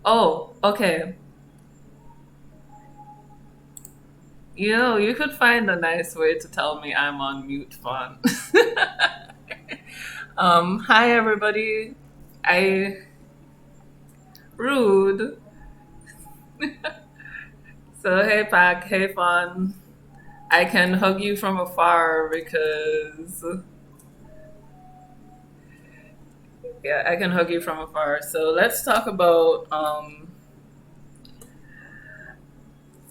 Oh, okay. You could find a nice way to tell me I'm on mute, fun. Hi everybody. I rude. So hey Pack, hey Fun. I can hug you from afar because yeah, I can hug you from afar. So let's talk about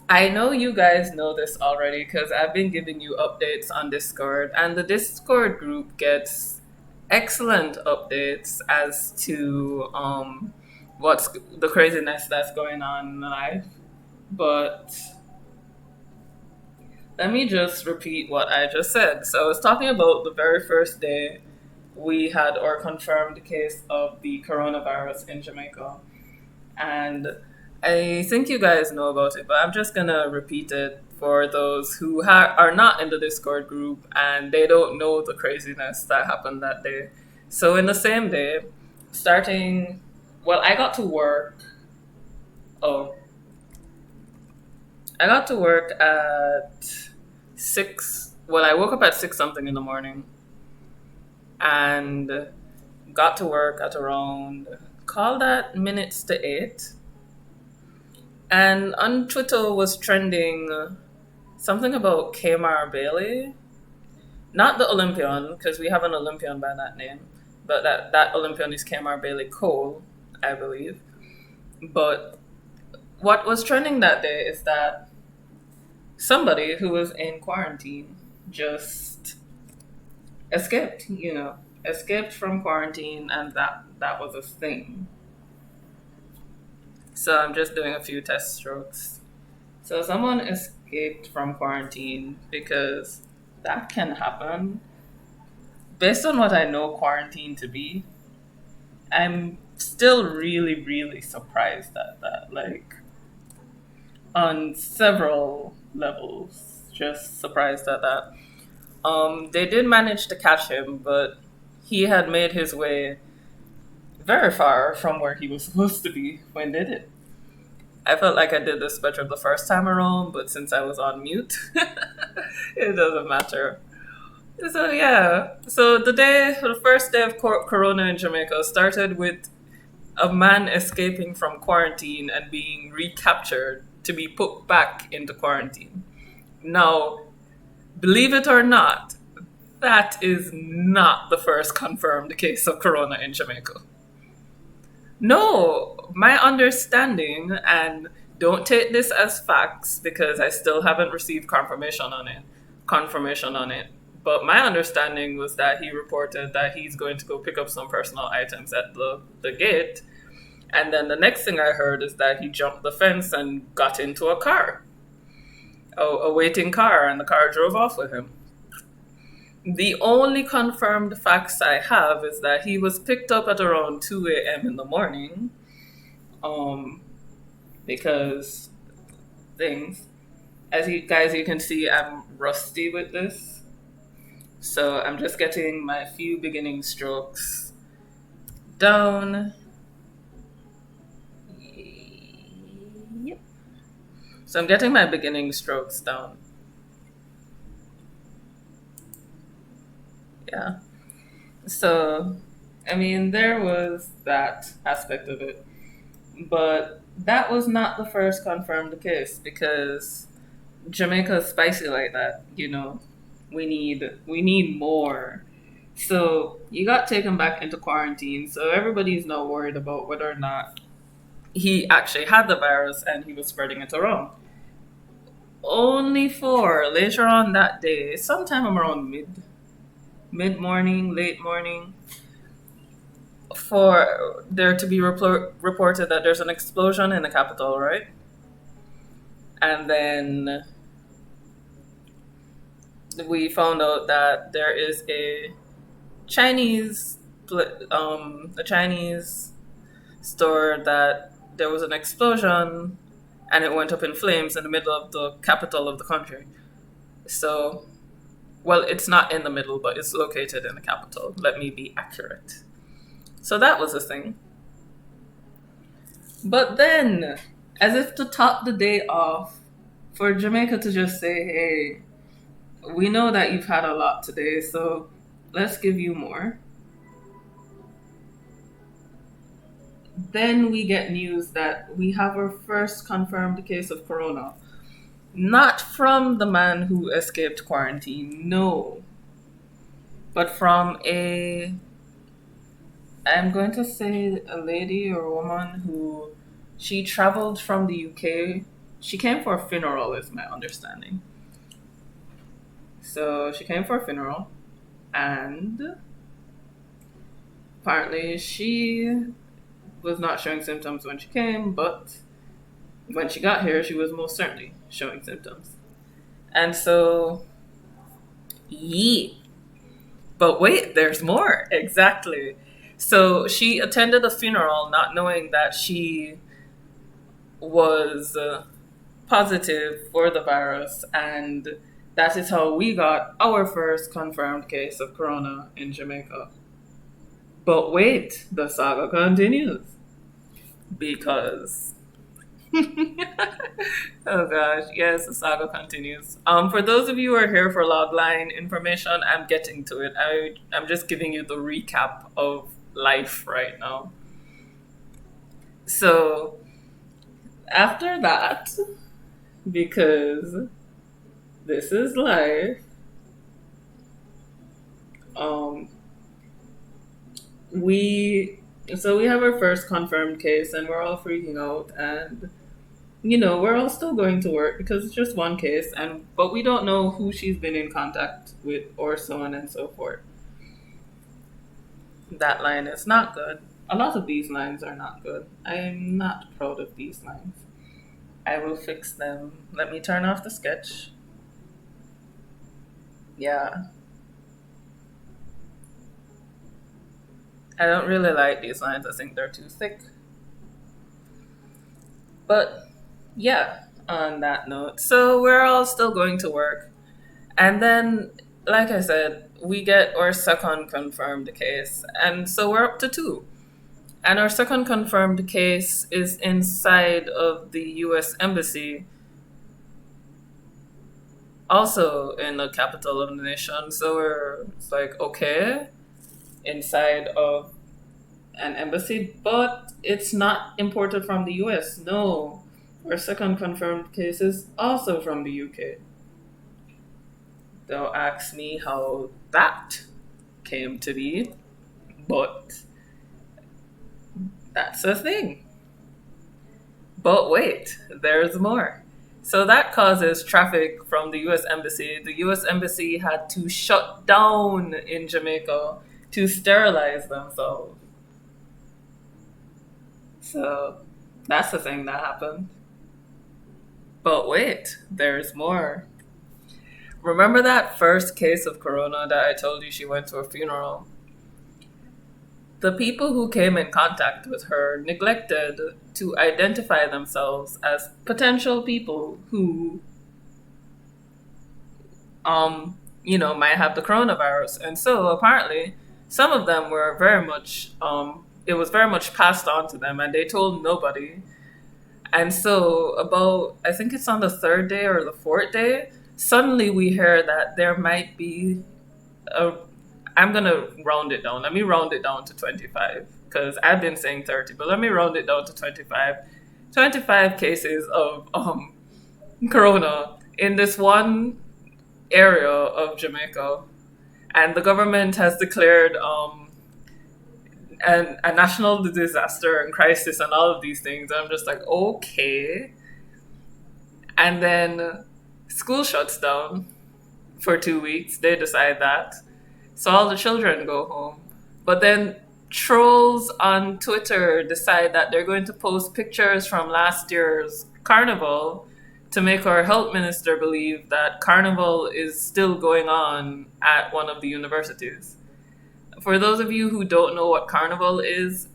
I know you guys know this already because I've been giving you updates on Discord, and the Discord group gets excellent updates as to what's the craziness that's going on in life. But let me just repeat what I just said. So I was talking about the very first day we had our confirmed case of the coronavirus in Jamaica. And I think you guys know about it, but I'm just gonna repeat it for those who are not in the Discord group and they don't know the craziness that happened that day. So, in the same day, starting, well, I got to work. Oh, I got to work at 6. Well, I woke up at 6 something in the morning and got to work at around, call that minutes to 8. And on Twitter was trending something about Kmar Bailey, not the Olympian, because we have an Olympian by that name, but that Olympian is Kmar Bailey Cole, I believe. But what was trending that day is that somebody who was in quarantine just escaped from quarantine, and that was a thing. So I'm just doing a few test strokes. So someone escaped from quarantine because that can happen. Based on what I know quarantine to be, I'm still really, really surprised at that. Like, on several levels, just surprised at that. They did manage to catch him, but he had made his way very far from where he was supposed to be when they did. I felt like I did this better the first time around, but since I was on mute, it doesn't matter. So yeah, so the first day of Corona in Jamaica started with a man escaping from quarantine and being recaptured to be put back into quarantine. Now, believe it or not, that is not the first confirmed case of Corona in Jamaica. No, my understanding, and don't take this as facts because I still haven't received confirmation on it. Confirmation on it. But my understanding was that he reported that he's going to go pick up some personal items at the gate. And then the next thing I heard is that he jumped the fence and got into a car, a waiting car, and the car drove off with him. The only confirmed facts I have is that he was picked up at around 2 a.m. in the morning, um, because things. As you guys, you can see, I'm rusty with this. So I'm just getting my few beginning strokes down. Yep. So I'm getting my beginning strokes down. Yeah. So, I mean, there was that aspect of it. But that was not the first confirmed case because Jamaica is spicy like that, you know. We need more. So you got taken back into quarantine, so everybody's now worried about whether or not he actually had the virus and he was spreading it around. Only for later on that day, sometime around mid morning, late morning, for there to be reported that there's an explosion in the capital, right? And then we found out that there is Chinese, a Chinese store that there was an explosion and it went up in flames in the middle of the capital of the country. So, well, it's not in the middle, but it's located in the capital. Let me be accurate. So that was a thing. But then, as if to top the day off, for Jamaica to just say, hey, we know that you've had a lot today, so let's give you more. Then we get news that we have our first confirmed case of corona. Not from the man who escaped quarantine, no, but from I'm going to say a lady or a woman who she traveled from the UK. She came for a funeral, is my understanding. So she came for a funeral, and apparently she was not showing symptoms when she came, but when she got here, she was most certainly showing symptoms. And so, yee. But wait, there's more. Exactly. So she attended a funeral not knowing that she was positive for the virus, and that is how we got our first confirmed case of corona in Jamaica. But wait, the saga continues because oh gosh, yes, the saga continues. For those of you who are here for logline information, I'm getting to it. I'm just giving you the recap of life right now. So after that, because this is life, um, we we have our first confirmed case, and we're all freaking out, and we're all still going to work because it's just one case, and but we don't know who she's been in contact with or so on and so forth. That line is not good. A lot of these lines are not good. I am not proud of these lines. I will fix them. Let me turn off the sketch. Yeah. I don't really like these lines. I think they're too thick. But yeah, on that note. So we're all still going to work. And then, like I said, we get our second confirmed case. And so we're up to two. And our second confirmed case is inside of the US Embassy, also in the capital of the nation. So it's like, okay, inside of an embassy, but it's not imported from the US. No, our second confirmed case is also from the UK. Don't ask me how that came to be, but that's a thing. But wait, there's more. So that causes traffic from the US Embassy. The US Embassy had to shut down in Jamaica to sterilize themselves. So that's the thing that happened. But wait, there's more. Remember that first case of corona that I told you she went to a funeral? The people who came in contact with her neglected to identify themselves as potential people who, might have the coronavirus. And so apparently, some of them were very much, it was very much passed on to them, and they told nobody. And so, about, I think it's on the third day or the fourth day, suddenly we hear that there might be a, I'm going to round it down. Let me round it down to 25 because I've been saying 30, but let me round it down to 25. 25 cases of corona in this one area of Jamaica. And the government has declared a national disaster and crisis and all of these things. I'm just like, okay. And then school shuts down for 2 weeks. They decide that. So all the children go home. But then trolls on Twitter decide that they're going to post pictures from last year's carnival to make our health minister believe that carnival is still going on at one of the universities. For those of you who don't know what carnival is,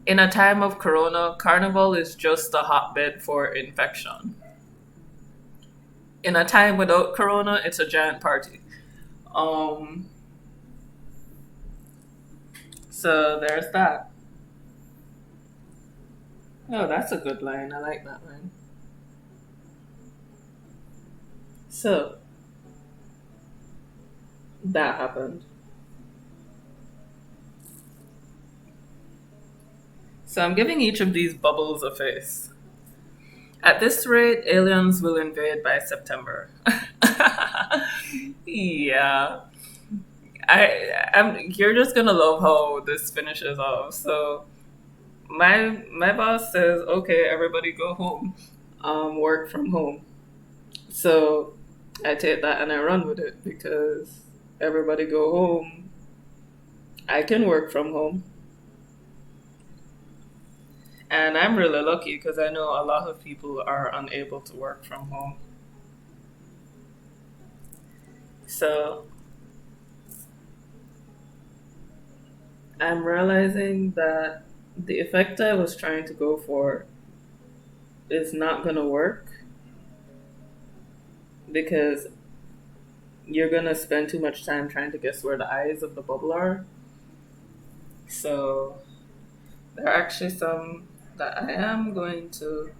in a time of corona, carnival is just a hotbed for infection. In a time without corona, it's a giant party. So there's that. Oh, that's a good line. I like that line. So that happened. So I'm giving each of these bubbles a face. At this rate, aliens will invade by September. Yeah. You're just gonna love how this finishes off. So my boss says, okay, everybody go home. Work from home. So I take that and I run with it because everybody go home. I can work from home. And I'm really lucky because I know a lot of people are unable to work from home. So I'm realizing that the effect I was trying to go for is not going to work because you're going to spend too much time trying to guess where the eyes of the bubble are. So there are actually some that I am going to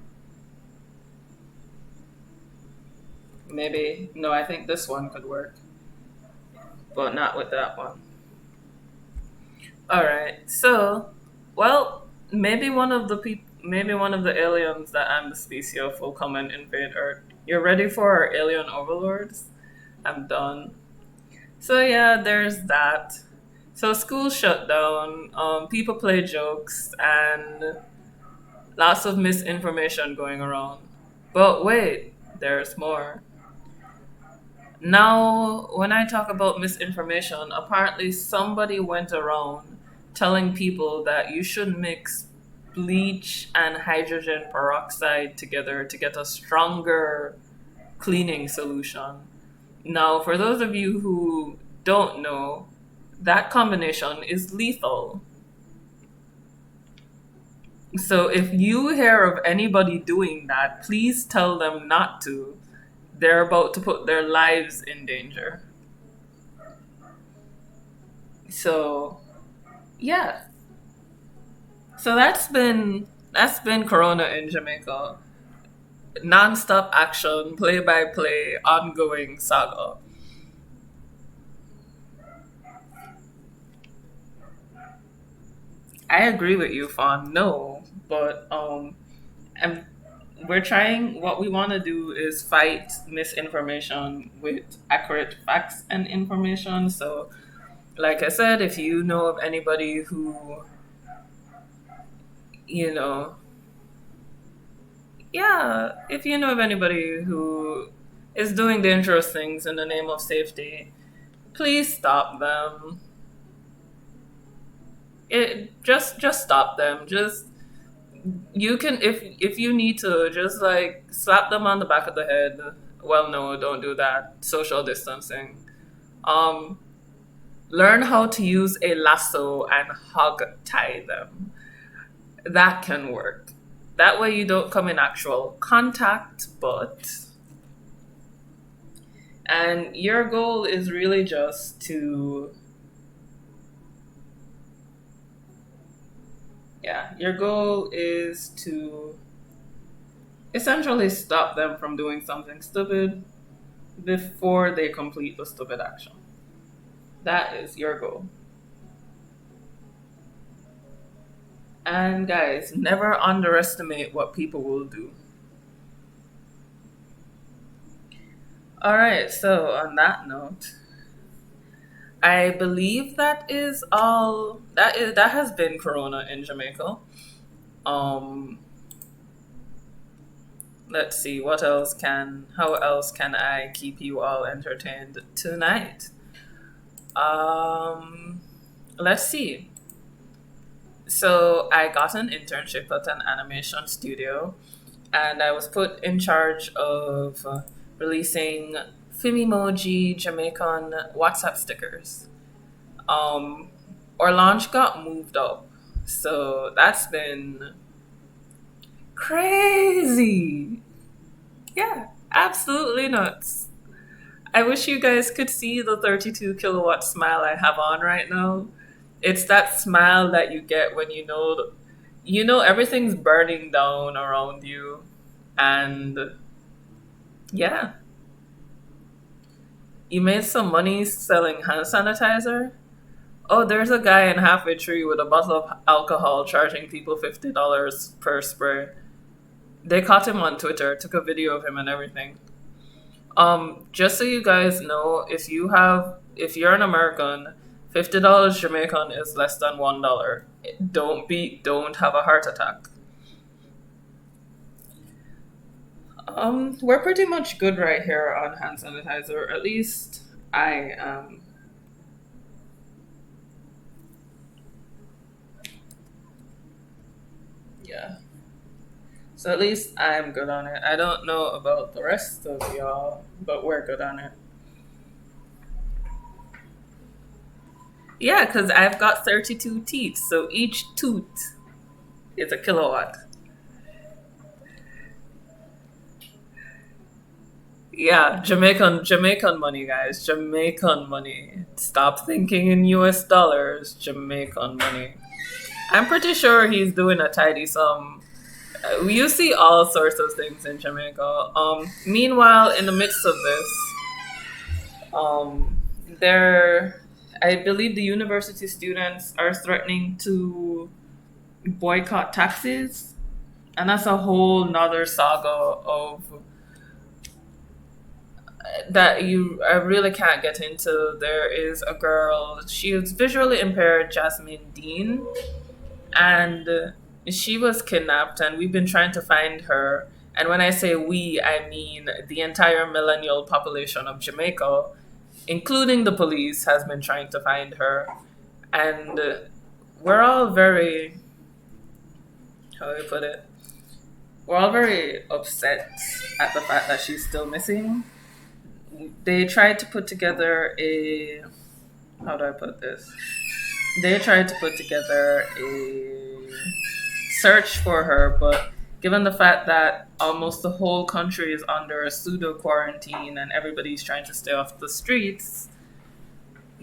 maybe, no, I think this one could work, but not with that one. All right. So, well, maybe one of the aliens that I'm the species of will come and invade Earth. You're ready for our alien overlords? I'm done. So yeah, there's that. So school shut down. People play jokes and lots of misinformation going around. But wait, there's more. Now, when I talk about misinformation, apparently somebody went around telling people that you should mix bleach and hydrogen peroxide together to get a stronger cleaning solution. Now, for those of you who don't know, that combination is lethal. So if you hear of anybody doing that, please tell them not to. They're about to put their lives in danger. So yeah. So that's been Corona in Jamaica. Non-stop action, play by play, ongoing saga. I agree with you, Fawn. No, but I'm, we're trying. What we want to do is fight misinformation with accurate facts and information. So, like I said, if you know of anybody who, you know, yeah, if you know of anybody who is doing dangerous things in the name of safety, please stop them. Just stop them. Just you can if you need to just like slap them on the back of the head. Well, no, don't do that. Social distancing. Um, learn how to use a lasso and hog tie them. That can work. That way you don't come in actual contact, but and your goal is really just to yeah, your goal is to essentially stop them from doing something stupid before they complete the stupid action. That is your goal. And guys, never underestimate what people will do. All right, so on that note, I believe that is all that has been Corona in Jamaica. Um let's see how else can I keep you all entertained tonight? Um let's see. So I got an internship at an animation studio and I was put in charge of releasing Fimimoji Jamaican WhatsApp stickers. Um, our launch got moved up, so that's been crazy. Yeah, absolutely nuts. I wish you guys could see the 32 kilowatt smile I have on right now. It's that smile that you get when you know you know everything's burning down around you, and yeah, you made some money selling hand sanitizer. Oh, there's a guy in Halfway Tree with a bottle of alcohol charging people $50 per spray. They caught him on Twitter, took a video of him and everything. Just so you guys know, if you're an American, $50 Jamaican is less than $1. Don't have a heart attack. We're pretty much good right here on hand sanitizer. At least I am. Yeah. So at least I'm good on it. I don't know about the rest of y'all, but we're good on it. Yeah, because I've got 32 teeth, so each tooth is a kilowatt. Yeah, Jamaican money, guys. Jamaican money. Stop thinking in US dollars. Jamaican money. I'm pretty sure he's doing a tidy sum. You see all sorts of things in Jamaica. Meanwhile, in the midst of this, there, I believe the university students are threatening to boycott taxes, and that's a whole nother saga of that I really can't get into. There is a girl, she is visually impaired, Jasmine Dean, and she was kidnapped, and we've been trying to find her. And when I say we, I mean the entire millennial population of Jamaica, including the police, has been trying to find her. And we're all very, how do I put it? We're all very upset at the fact that she's still missing. They tried to put together a, how do I put this? They tried to put together a search for her, but given the fact that almost the whole country is under a pseudo quarantine and everybody's trying to stay off the streets,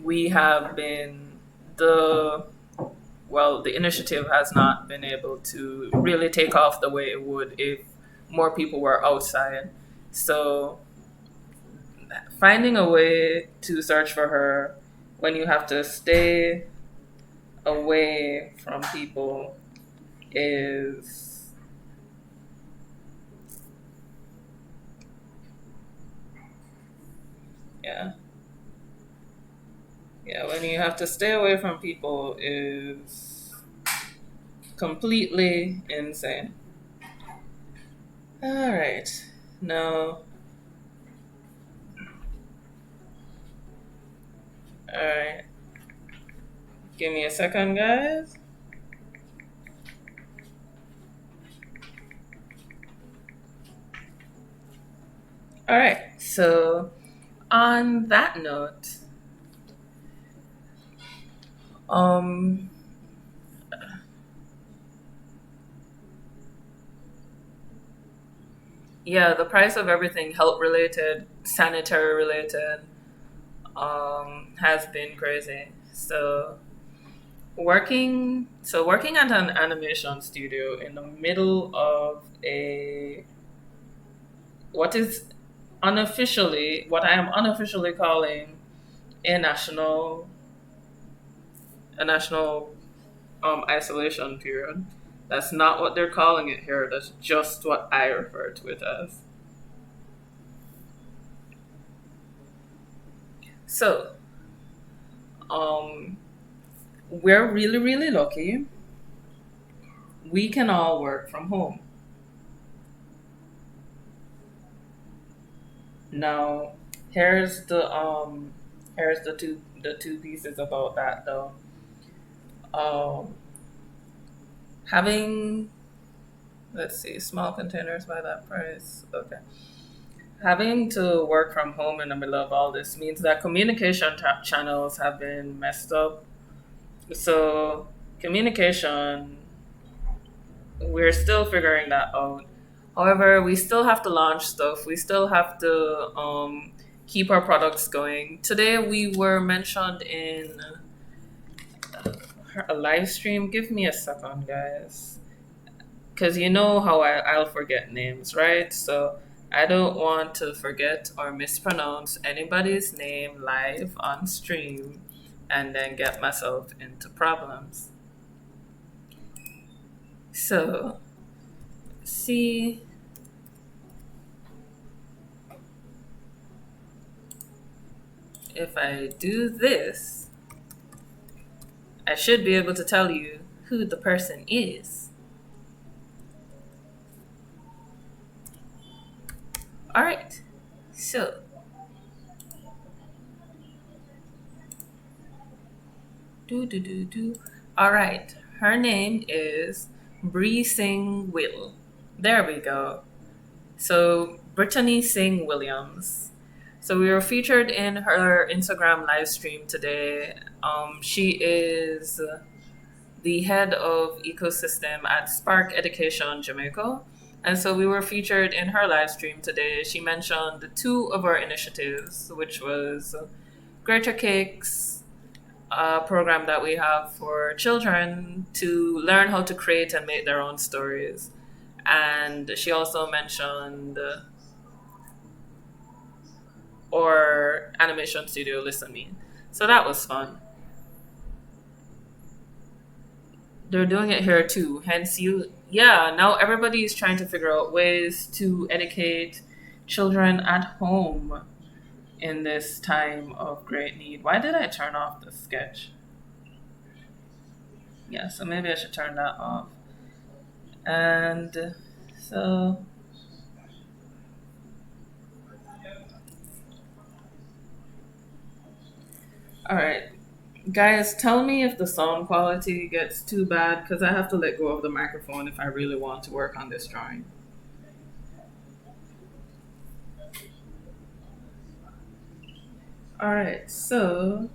we have been the initiative has not been able to really take off the way it would if more people were outside. So finding a way to search for her when you have to stay away from people is yeah. Yeah, when you have to stay away from people is completely insane. All right. Now, all right. Give me a second, guys. All right. So, on that note, um, yeah, the price of everything health related, sanitary related, has been crazy. Working at an animation studio in the middle of a what is what I am unofficially calling a national isolation period. That's not what they're calling it here. That's just what I refer to it as. So, um, we're really, really lucky. We can all work from home. Now, here's the two pieces about that though. Um, having let's see, small containers by that price. Okay. Having to work from home in the middle of all this means that communication channels have been messed up. So, communication, we're still figuring that out. However, we still have to launch stuff. We still have to keep our products going. Today, we were mentioned in a live stream. Give me a second, guys. because you know how I'll forget names, right? So I don't want to forget or mispronounce anybody's name live on stream and then get myself into problems. So, see if I do this, I should be able to tell you who the person is. All right. So, do do do do. All right. Her name is Bree Singh Will. There we go. So, Brittany Singh Williams. So, we were featured in her Instagram live stream today. She is the head of ecosystem at Spark Education Jamaica. And so we were featured in her live stream today. She mentioned two of our initiatives, which was Greater Cakes, a program that we have for children to learn how to create and make their own stories. And she also mentioned our animation studio, Listen Me. So that was fun. They're doing it here too. Hence, yeah, now everybody is trying to figure out ways to educate children at home in this time of great need. Why did I turn off the sketch? Yeah, so maybe I should turn that off. And so, all right. Guys, tell me if the sound quality gets too bad because I have to let go of the microphone if I really want to work on this drawing. All right, so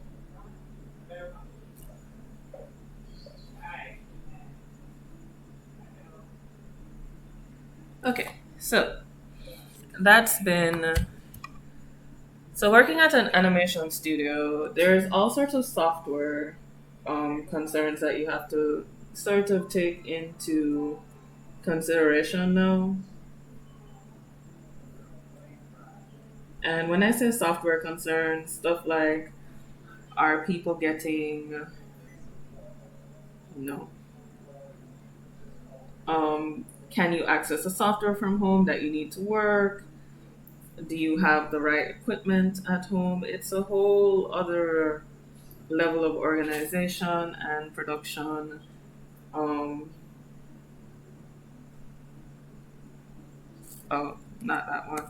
okay, so that's been so working at an animation studio. There's all sorts of software concerns that you have to sort of take into consideration now. And when I say software concerns, stuff like are people getting no can you access the software from home that you need to work? Do you have the right equipment at home? It's a whole other level of organization and production. Um, oh, not that one.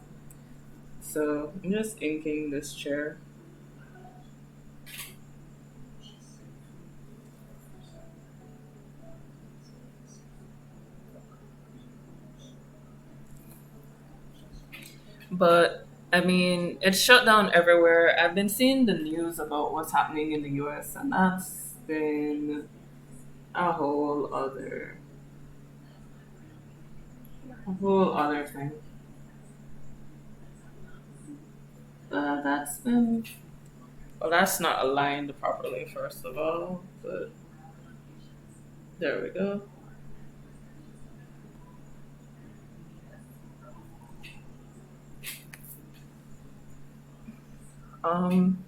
So I'm just inking this chair. But I mean, it's shut down everywhere. I've been seeing the news about what's happening in the US, and that's been a whole other thing. That's been well, that's not aligned properly, first of all, but there we go.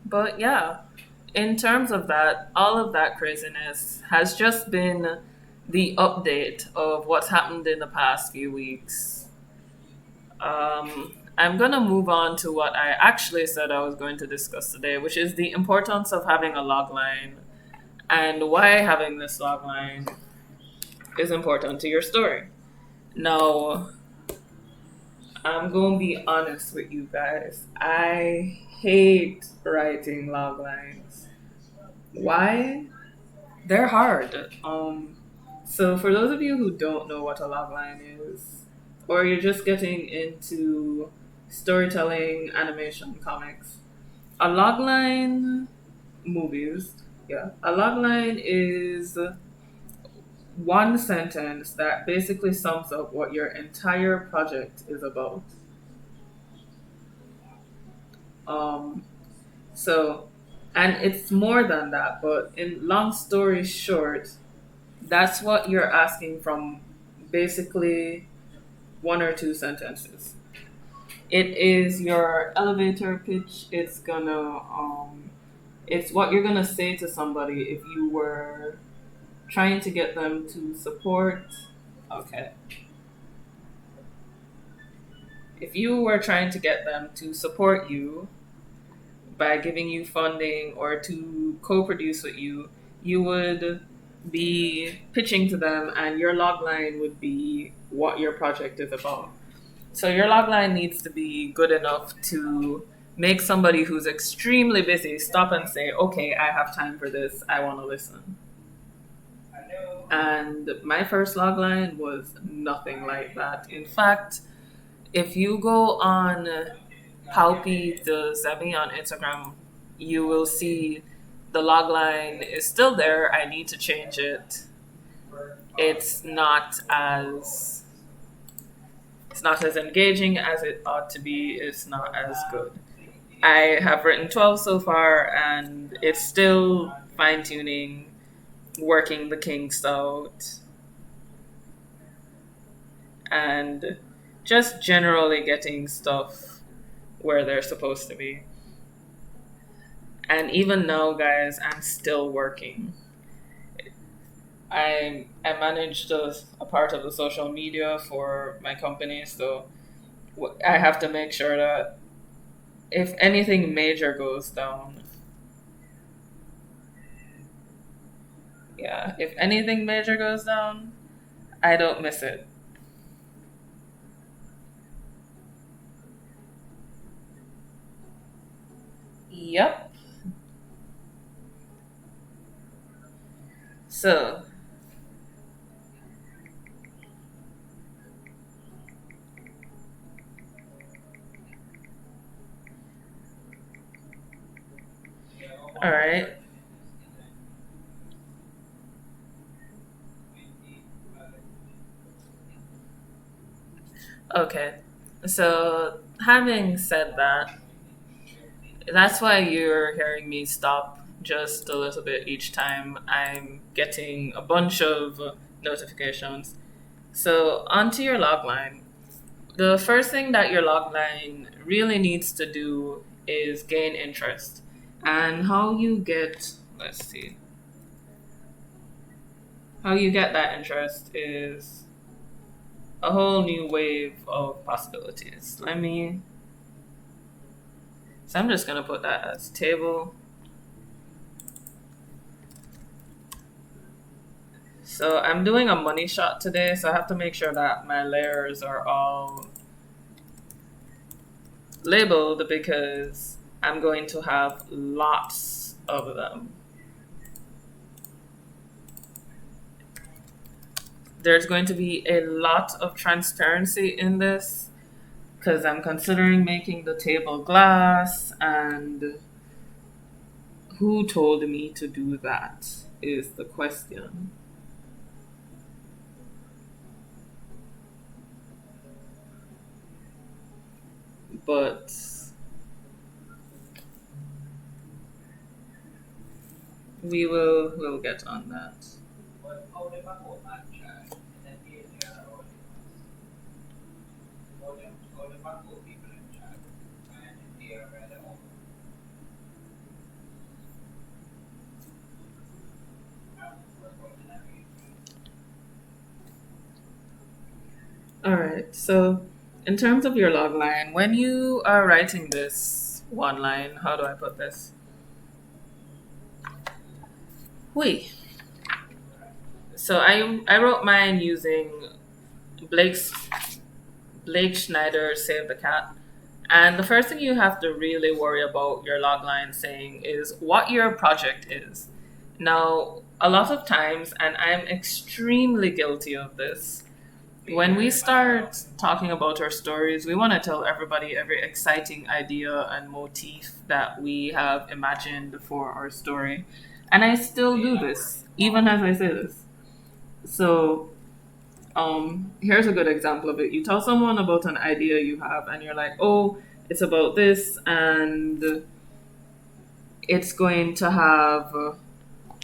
But yeah, in terms of that, all of that craziness has just been the update of what's happened in the past few weeks. I'm gonna move on to what I actually said I was going to discuss today, which is the importance of having a log line and why having this log line is important to your story. Now, I'm gonna be honest with you guys. I hate writing log lines. Why? They're hard. So for those of you who don't know what a log line is, or you're just getting into storytelling, animation, comics, a log line movies, yeah, a log line is one sentence that basically sums up what your entire project is about. Um, so, and it's more than that, but in long story short, that's what you're asking from basically one or two sentences. It is your elevator pitch. It's what you're gonna say to somebody if you were trying to get them to support. Okay. If you were trying to get them to support you by giving you funding or to co-produce with you, you would be pitching to them, and your logline would be what your project is about. So your logline needs to be good enough to make somebody who's extremely busy stop and say, "Okay, I have time for this. I want to listen." And my first logline was nothing like that. In fact, if you go on Palpy the Zemi on Instagram, you will see the logline is still there. I need to change it. It's not as it's not as engaging as it ought to be. It's not as good. I have written 12 so far, and it's still fine tuning, working the kinks out, and just generally getting stuff where they're supposed to be. And even now, guys, I'm still working. I managed a part of the social media for my company, so I have to make sure that if anything major goes down, yeah, if anything major goes down, I don't miss it. Yep. So, all right. Okay. So, having said that, that's why you're hearing me stop just a little bit each time I'm getting a bunch of notifications. So, onto your logline. The first thing that your logline really needs to do is gain interest. And let's see, how you get that interest is a whole new wave of possibilities. So I'm just going to put that as table. So I'm doing a money shot today, so I have to make sure that my layers are all labeled because I'm going to have lots of them. There's going to be a lot of transparency in this because I'm considering making the table glass, and who told me to do that is the question. But we'll get on that. All right. So, in terms of your log line, when you are writing this one line, how do I put this? We. So I wrote mine using Blake's Blake Schneider Save the Cat. And the first thing you have to really worry about your logline saying is what your project is. Now, a lot of times, and I'm extremely guilty of this, when we start talking about our stories, we want to tell everybody every exciting idea and motif that we have imagined for our story. And I still do this, even as I say this. So, here's a good example of it. You tell someone about an idea you have, and you're like, oh, it's about this, and it's going to have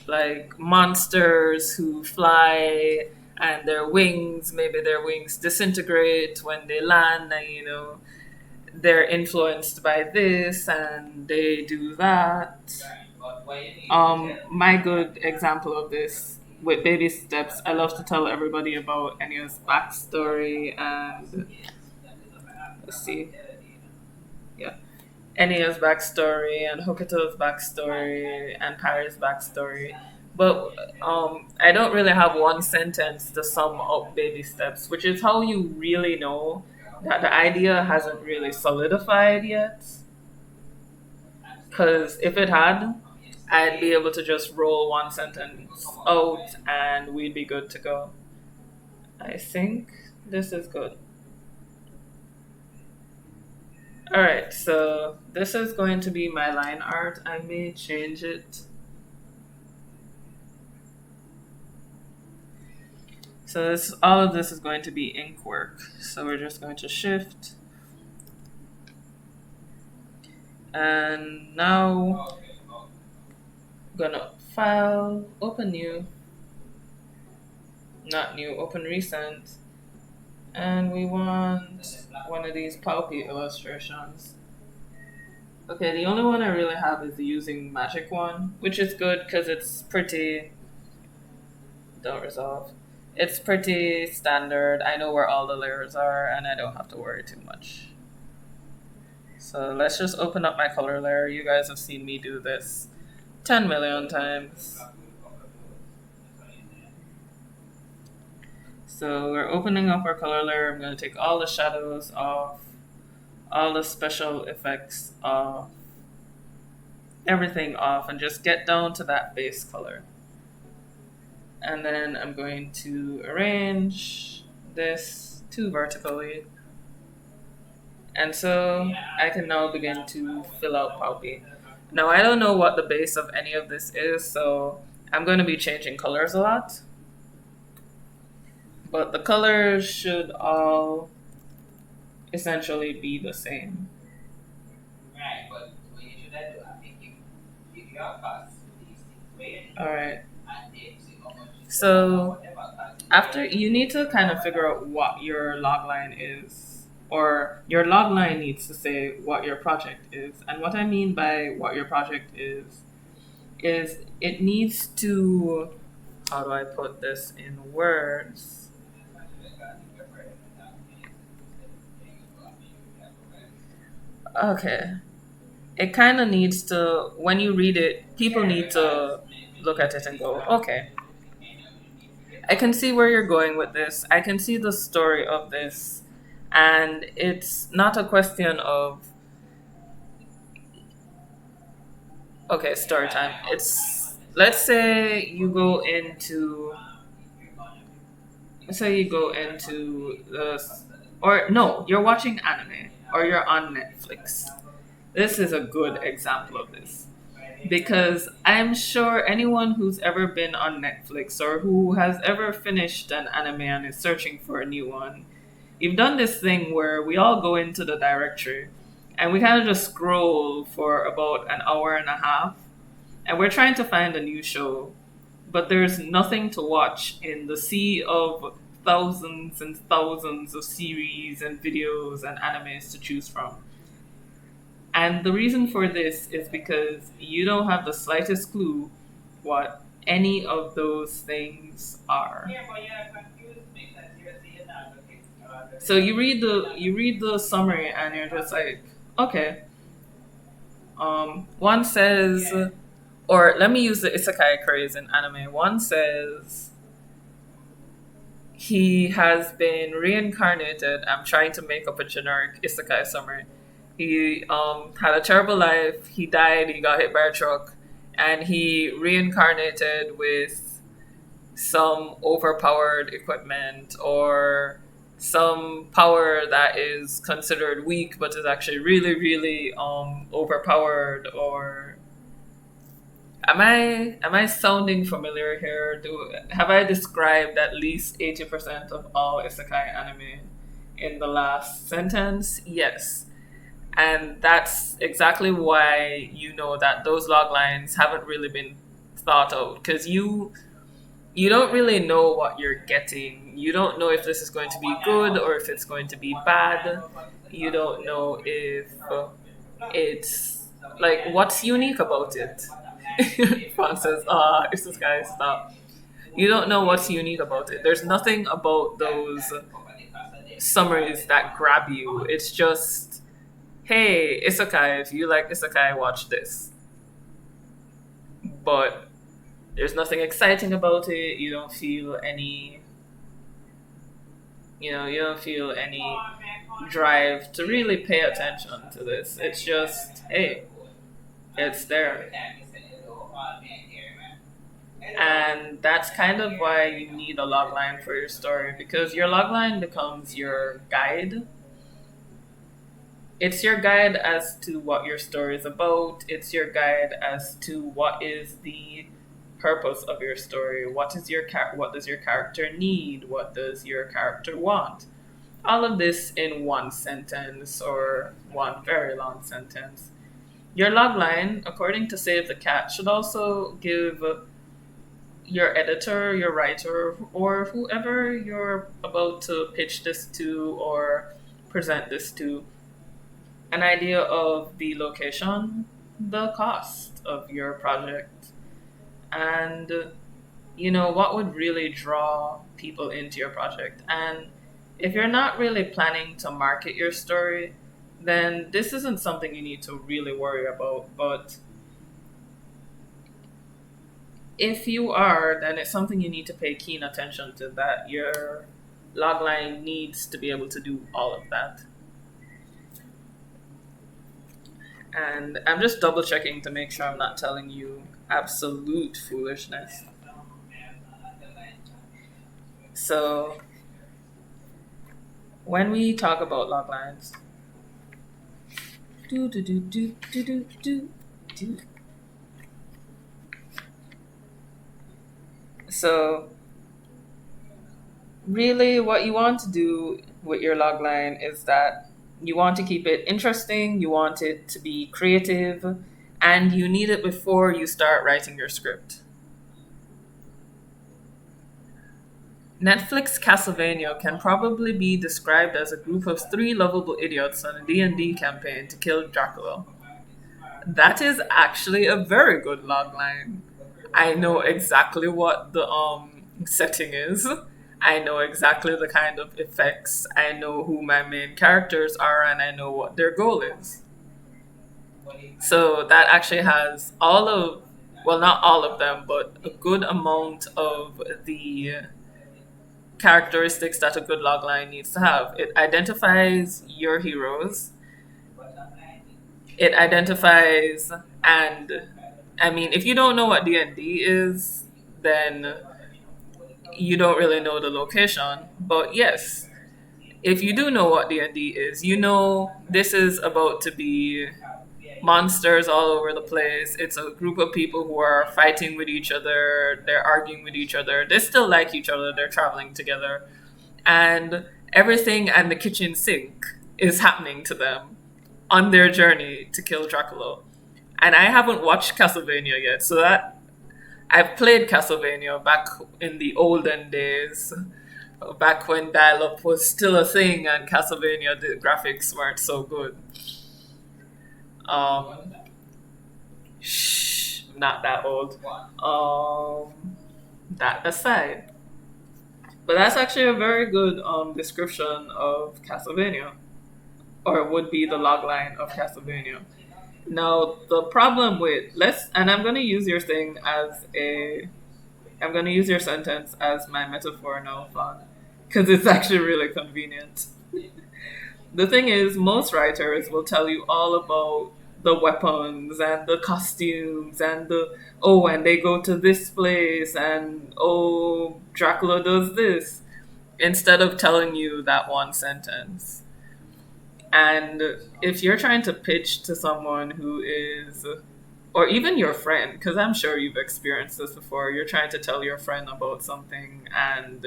like monsters who fly and their wings, maybe their wings disintegrate when they land, and they're influenced by this and they do that. My good example of this with baby steps, I love to tell everybody about Enya's backstory and let's see, yeah, Enya's backstory and Hokuto's backstory and Paris' backstory. But I don't really have one sentence to sum up baby steps, which is how you really know that the idea hasn't really solidified yet. Because if it had, I'd be able to just roll one sentence out and we'd be good to go. I think this is good. Alright, so this is going to be my line art. I may change it. So all of this is going to be ink work. So we're just going to shift. And now I'm gonna file, open new, not new, open recent. And we want one of these Palpy illustrations. Okay, the only one I really have is the using magic one, which is good because it's pretty, don't resolve. It's pretty standard. I know where all the layers are and I don't have to worry too much. So let's just open up my color layer. You guys have seen me do this 10 million times. So we're opening up our color layer. I'm going to take all the shadows off, all the special effects off, everything off, and just get down to that base color. And then I'm going to arrange this to vertically. And so I can now begin to fill out Palpy. Now I don't know what the base of any of this is, so I'm going to be changing colors a lot. But the colors should all essentially be the same. Alright. So after you need to kind of figure out what your logline is, or your logline needs to say what your project is. And what I mean by what your project is it needs to, how do I put this in words? Okay. It kind of needs to, when you read it, people need to look at it and go, okay, I can see where you're going with this. I can see the story of this. And it's not a question of, okay, story time. It's, let's say you go into the, or no, you're watching anime or you're on Netflix. This is a good example of this. Because I'm sure anyone who's ever been on Netflix or who has ever finished an anime and is searching for a new one, you've done this thing where we all go into the directory and we kind of just scroll for about an hour and a half and we're trying to find a new show, but there's nothing to watch in the sea of thousands and thousands of series and videos and animes to choose from. And the reason for this is because you don't have the slightest clue what any of those things are. So you read the summary and you're just like, okay. One says, or let me use the isekai craze in anime. One says he has been reincarnated. I'm trying to make up a generic isekai summary. He had a terrible life. He died. He got hit by a truck, and he reincarnated with some overpowered equipment or some power that is considered weak but is actually really, really overpowered. Or am I sounding familiar here? Have I described at least 80% of all isekai anime in the last sentence? Yes. And that's exactly why you know that those log lines haven't really been thought out. Because you don't really know what you're getting. You don't know if this is going to be good or if it's going to be bad. You don't know if it's like what's unique about it. Francis, it's this guy, stop. You don't know what's unique about it. There's nothing about those summaries that grab you. It's just, hey, isekai, if you like isekai, watch this. But there's nothing exciting about it. You don't feel any, you don't feel any drive to really pay attention to this. It's just, hey, it's there. And that's kind of why you need a logline for your story because your logline becomes your guide. It's your guide as to what your story is about. It's your guide as to what is the purpose of your story. What does your character need? What does your character want? All of this in one sentence or one very long sentence. Your logline, according to Save the Cat, should also give your editor, your writer, or whoever you're about to pitch this to or present this to an idea of the location, the cost of your project, and what would really draw people into your project. And if you're not really planning to market your story, then this isn't something you need to really worry about. But if you are, then it's something you need to pay keen attention to, that your logline needs to be able to do all of that. And I'm just double checking to make sure I'm not telling you absolute foolishness. So, when we talk about loglines, do do do do do do do do. So, really, what you want to do with your logline is that you want to keep it interesting, you want it to be creative, and you need it before you start writing your script. Netflix Castlevania can probably be described as a group of three lovable idiots on a D&D campaign to kill Dracula. That is actually a very good logline. I know exactly what the setting is. I know exactly the kind of effects. I know who my main characters are, and I know what their goal is. So that actually has all of, well, not all of them, but a good amount of the characteristics that a good logline needs to have. It identifies your heroes. It identifies, and I mean, if you don't know what D&D is, then you don't really know the location. But yes, if you do know what D&D is, you know this is about to be monsters all over the place. It's a group of people who are fighting with each other, they're arguing with each other, they still like each other, they're traveling together, and everything and the kitchen sink is happening to them on their journey to kill Dracula. And I haven't watched Castlevania yet, so that I've played Castlevania back in the olden days, back when dial-up was still a thing and Castlevania the graphics weren't so good. Um, Shh, I'm not that old. That aside, but that's actually a very good description of Castlevania, or would be the logline of Castlevania. Now, the problem with and I'm going to use your thing as I'm going to use your sentence as my metaphor now, Fawn, because it's actually really convenient. The thing is, most writers will tell you all about the weapons and the costumes and and they go to this place and Dracula does this, instead of telling you that one sentence. And if you're trying to pitch to someone who is, or even your friend, because I'm sure you've experienced this before, you're trying to tell your friend about something and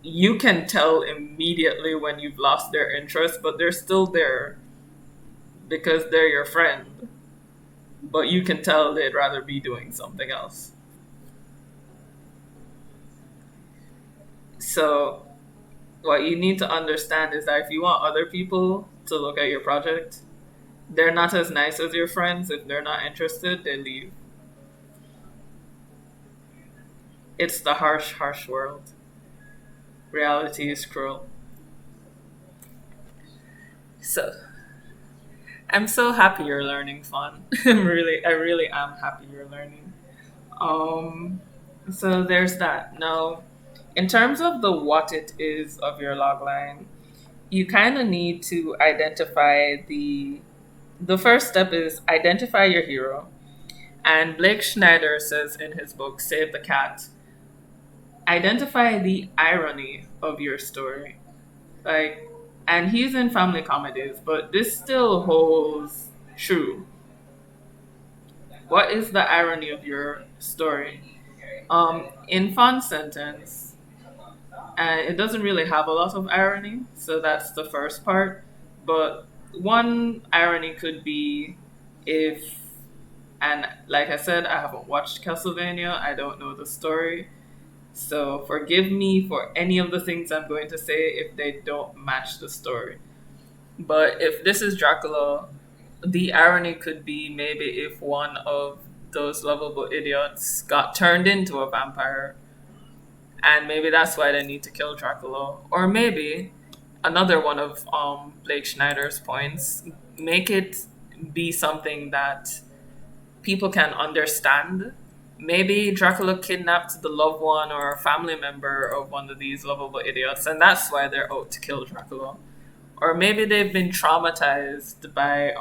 you can tell immediately when you've lost their interest, but they're still there because they're your friend. But you can tell they'd rather be doing something else. So what you need to understand is that if you want other people to look at your project, they're not as nice as your friends. If they're not interested, they leave. It's the harsh, harsh world. Reality is cruel. So I'm so happy you're learning fun. I really am happy you're learning. Um, so there's that. Now, in terms of the what it is of your logline, you kind of need to identify the first step is identify your hero. And Blake Schneider says in his book Save the Cat, identify the irony of your story. Like, and he's in family comedies, but this still holds true. What is the irony of your story? In Fun Sentence, and it doesn't really have a lot of irony, so that's the first part. But one irony could be if, and like I said, I haven't watched Castlevania, I don't know the story, so forgive me for any of the things I'm going to say if they don't match the story. But if this is Dracula, the irony could be maybe if one of those lovable idiots got turned into a vampire, and maybe that's why they need to kill Dracula. Or maybe another one of Blake Schneider's points, make it be something that people can understand. Maybe Dracula kidnapped the loved one or a family member of one of these lovable idiots, and that's why they're out to kill Dracula. Or maybe they've been traumatized by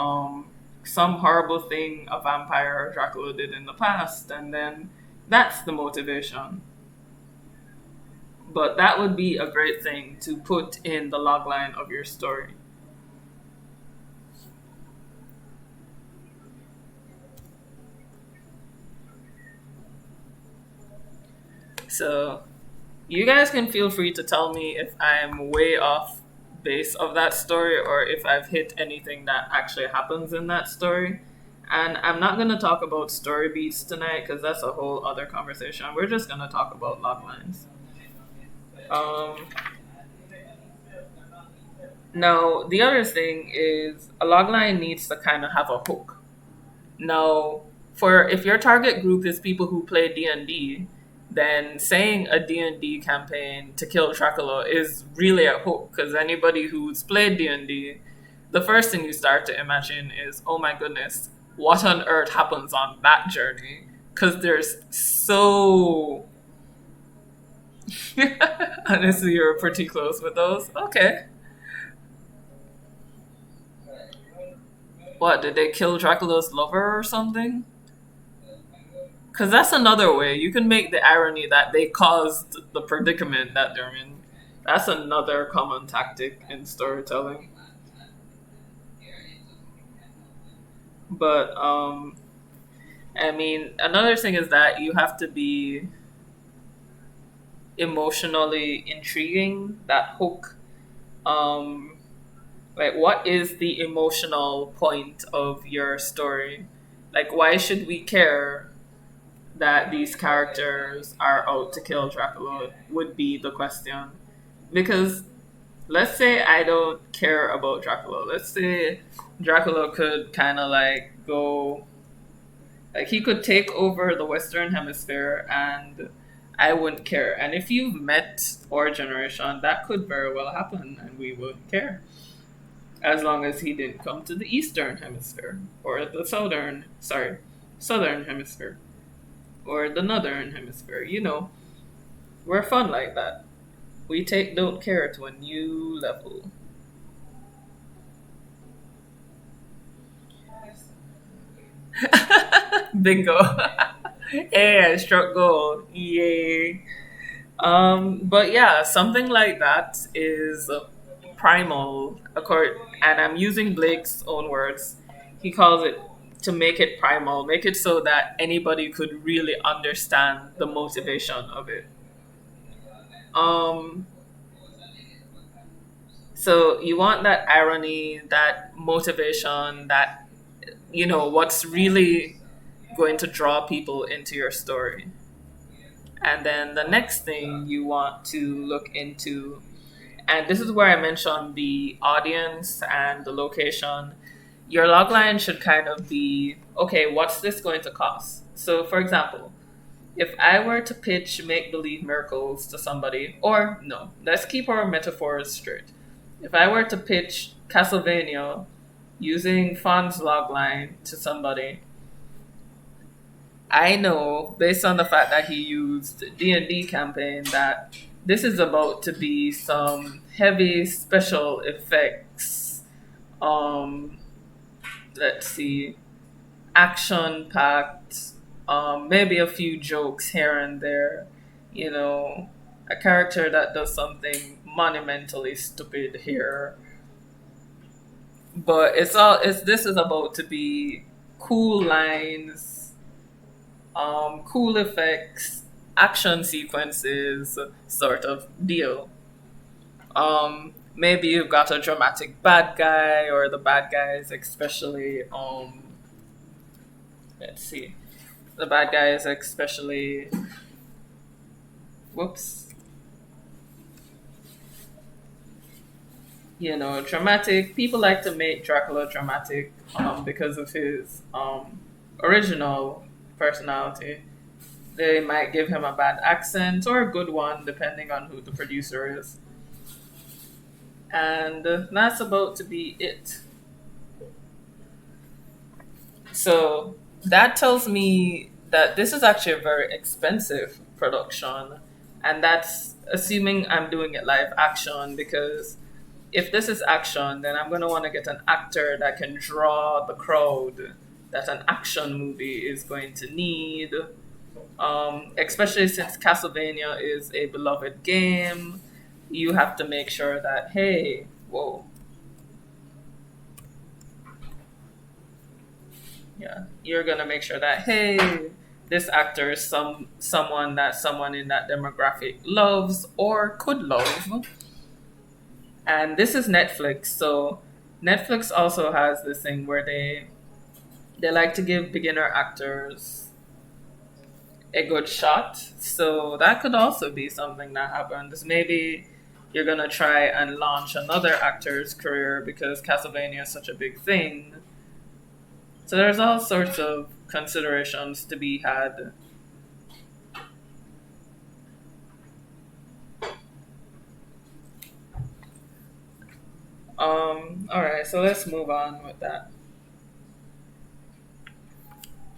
some horrible thing a vampire or Dracula did in the past, and then that's the motivation. But that would be a great thing to put in the logline of your story. So you guys can feel free to tell me if I'm way off base of that story or if I've hit anything that actually happens in that story. And I'm not going to talk about story beats tonight because that's a whole other conversation. We're just going to talk about log lines. Um, Now, the other thing is a log line needs to kind of have a hook. Now, for if your target group is people who play D&D, then saying a D&D campaign to kill Dracula is really a hook because anybody who's played D&D, the first thing you start to imagine is, oh my goodness, what on earth happens on that journey? Because there's so honestly, you're pretty close with those. Okay. What, did they kill Dracula's lover or something? Because that's another way. You can make the irony that they caused the predicament that they're in. That's another common tactic in storytelling. But, I mean, another thing is that you have to be emotionally intriguing, that hook. Um, like, what is the emotional point of your story? Like, why should we care that these characters are out to kill Dracula would be the question. Because let's say I don't care about Dracula. Let's say Dracula could kind of like go, like he could take over the Western Hemisphere and I wouldn't care. And if you've met our generation, that could very well happen and we wouldn't care. As long as he didn't come to the Eastern Hemisphere or the Southern Hemisphere or the Northern Hemisphere. You know, we're fun like that. We take don't care to a new level. Bingo. Hey, I struck gold. Yay. But yeah, something like that is primal. And I'm using Blake's own words. He calls it to make it primal, make it so that anybody could really understand the motivation of it. Um, so you want that irony, that motivation, that what's really going to draw people into your story. And then the next thing you want to look into, and this is where I mentioned the audience and the location. Your logline should kind of be okay, what's this going to cost? So, for example, if I were to pitch make believe miracles to somebody, or no, let's keep our metaphors straight. If I were to pitch Castlevania using Fon's logline to somebody, I know based on the fact that he used D&D campaign that this is about to be some heavy special effects. Um, let's see, action packed. Maybe a few jokes here and there. You know, a character that does something monumentally stupid here. But it's this is about to be cool lines, cool effects, action sequences, sort of deal. Maybe you've got a dramatic bad guy, or the bad guys, especially. Let's see, the bad guys, especially. Whoops. You know, dramatic. People like to make Dracula dramatic because of his original personality. They might give him a bad accent or a good one, depending on who the producer is. And that's about to be it. So that tells me that this is actually a very expensive production. And that's assuming I'm doing it live action, because if this is action, then I'm going to want to get an actor that can draw the crowd that an action movie is going to need. Especially since Castlevania is a beloved game, you have to make sure that, hey, whoa, yeah, you're gonna make sure that, hey, this actor is someone that someone in that demographic loves or could love. And this is Netflix, so Netflix also has this thing where they like to give beginner actors a good shot. So that could also be something that happens. Maybe you're gonna try and launch another actor's career because Castlevania is such a big thing. So there's all sorts of considerations to be had. All right, so let's move on with that.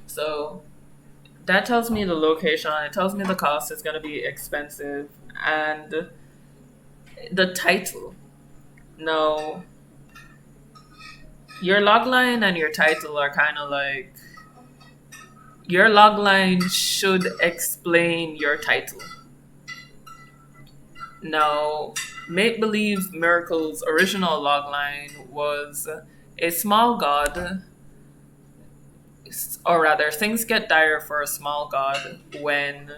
So that tells me the location. It tells me the cost is going to be expensive, and the title. Now, your logline and your title are kind of like, your logline should explain your title. Now, Make Believe Miracle's original logline was a small god, or rather, things get dire for a small god when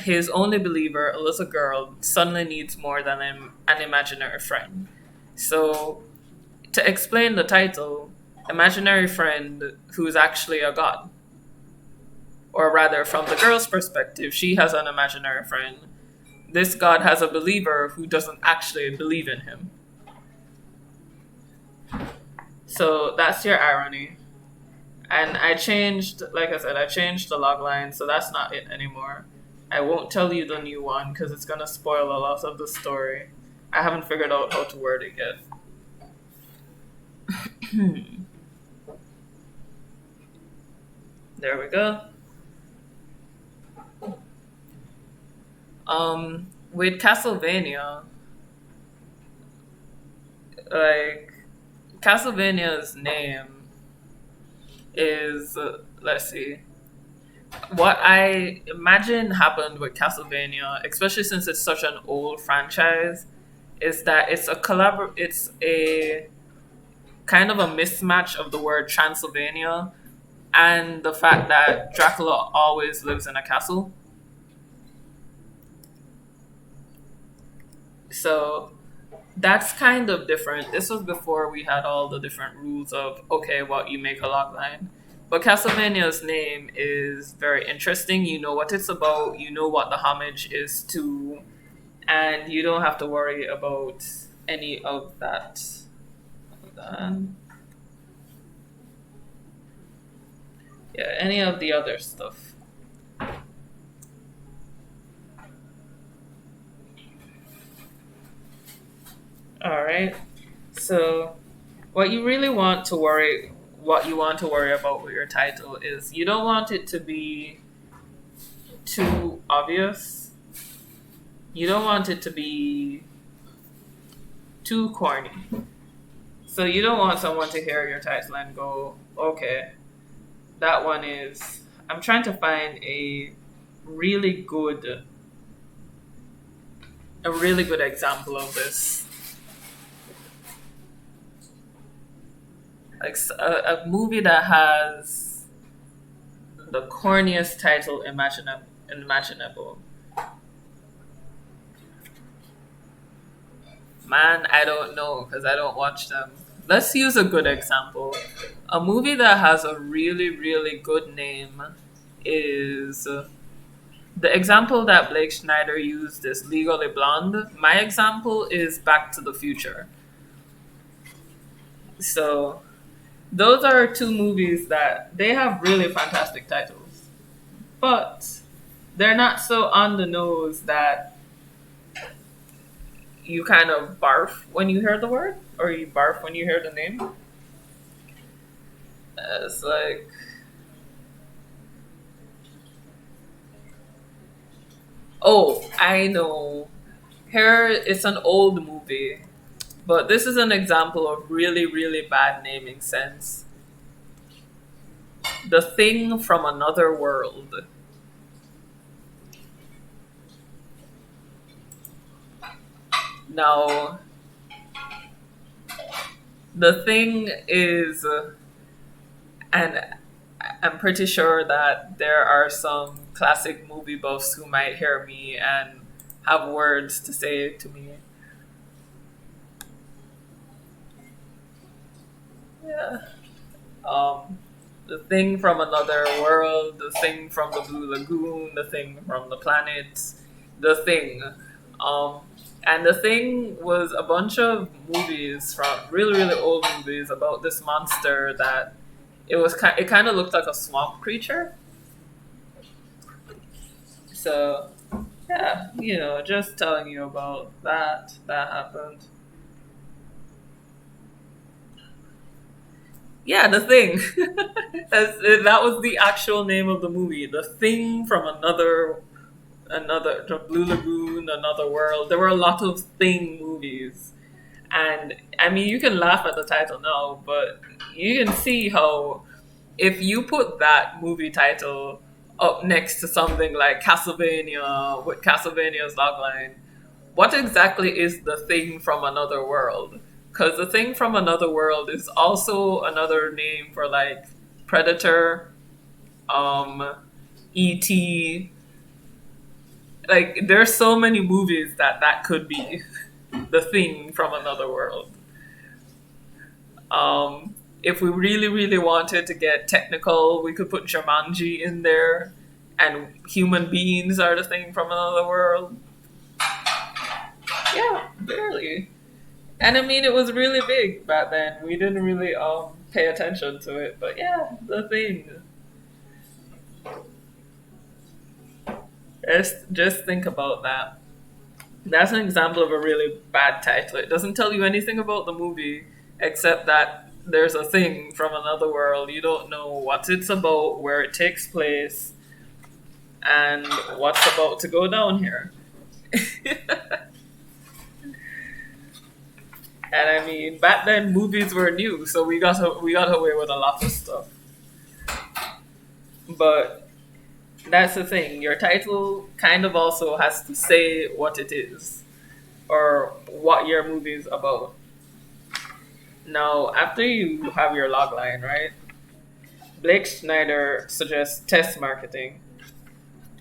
his only believer, a little girl, suddenly needs more than an imaginary friend. So, to explain the title, imaginary friend who's actually a god. Or rather, from the girl's perspective, she has an imaginary friend. This god has a believer who doesn't actually believe in him. So that's your irony. And I changed, like I said, I changed the log line, so that's not it anymore. I won't tell you the new one because it's going to spoil a lot of the story. I haven't figured out how to word it yet. There we go. With Castlevania, like, Castlevania's name is, let's see, what I imagine happened with Castlevania, especially since it's such an old franchise, is that it's a kind of a mismatch of the word Transylvania and the fact that Dracula always lives in a castle. So that's kind of different. This was before we had all the different rules of, okay, well, you make a log line. But Castlevania's name is very interesting. You know what it's about, you know what the homage is to, and you don't have to worry about any of that. Hold on. Yeah, any of the other stuff. All right. So, what you really want to worry, what you want to worry about with your title is you don't want it to be too obvious. You don't want it to be too corny. So you don't want someone to hear your title and go, okay, that one is. I'm trying to find really good, a really good example of this. Like a movie that has the corniest title imaginable. Man, I don't know because I don't watch them. Let's use a good example. A movie that has a really, really good name is the example that Blake Schneider used is Legally Blonde. My example is Back to the Future. So those are two movies that they have really fantastic titles, but they're not so on the nose that you kind of barf when you hear the word, or you barf when you hear the name. It's like, oh, I know. Here, it's an old movie, but this is an example of really, really bad naming sense. The Thing from Another World. Now, the thing is, and I'm pretty sure that there are some classic movie buffs who might hear me and have words to say to me. Yeah. The Thing from Another World, The Thing from the Blue Lagoon, The Thing from the Planet, The Thing. Um, and The Thing was a bunch of movies from really, really old movies about this monster that it kind of looked like a swamp creature. So, yeah, just telling you about that happened. Yeah, The Thing. That was the actual name of the movie. The Thing from another the Blue Lagoon, Another World. There were a lot of Thing movies. And I mean, you can laugh at the title now, but you can see how if you put that movie title up next to something like Castlevania with Castlevania's logline, what exactly is the Thing from Another World? Because the Thing from Another World is also another name for like Predator, E.T. Like there's so many movies that could be the Thing from Another World. If we really, really wanted to get technical, we could put Jumanji in there, and human beings are the Thing from Another World. Yeah, barely. And I mean, it was really big back then. We didn't really pay attention to it, but yeah, the Thing. Just think about that. That's an example of a really bad title. It doesn't tell you anything about the movie except that there's a thing from another world. You don't know what it's about, where it takes place, and what's about to go down here. And I mean, back then movies were new, so we got away with a lot of stuff. But that's the thing. Your title kind of also has to say what it is or what your movie is about. Now, after you have your logline, right? Blake Schneider suggests test marketing.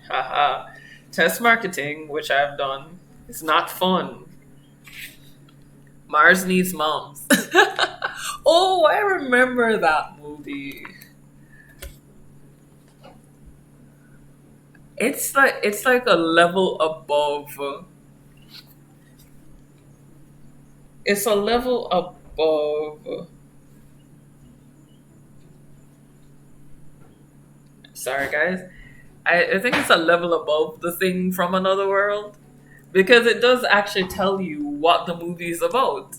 Haha. Test marketing, which I've done, is not fun. Mars Needs Moms. Oh, I remember that movie. It's like a level above. It's a level above. Sorry, guys. I think it's a level above the thing from another world because it does actually tell you what the movie is about.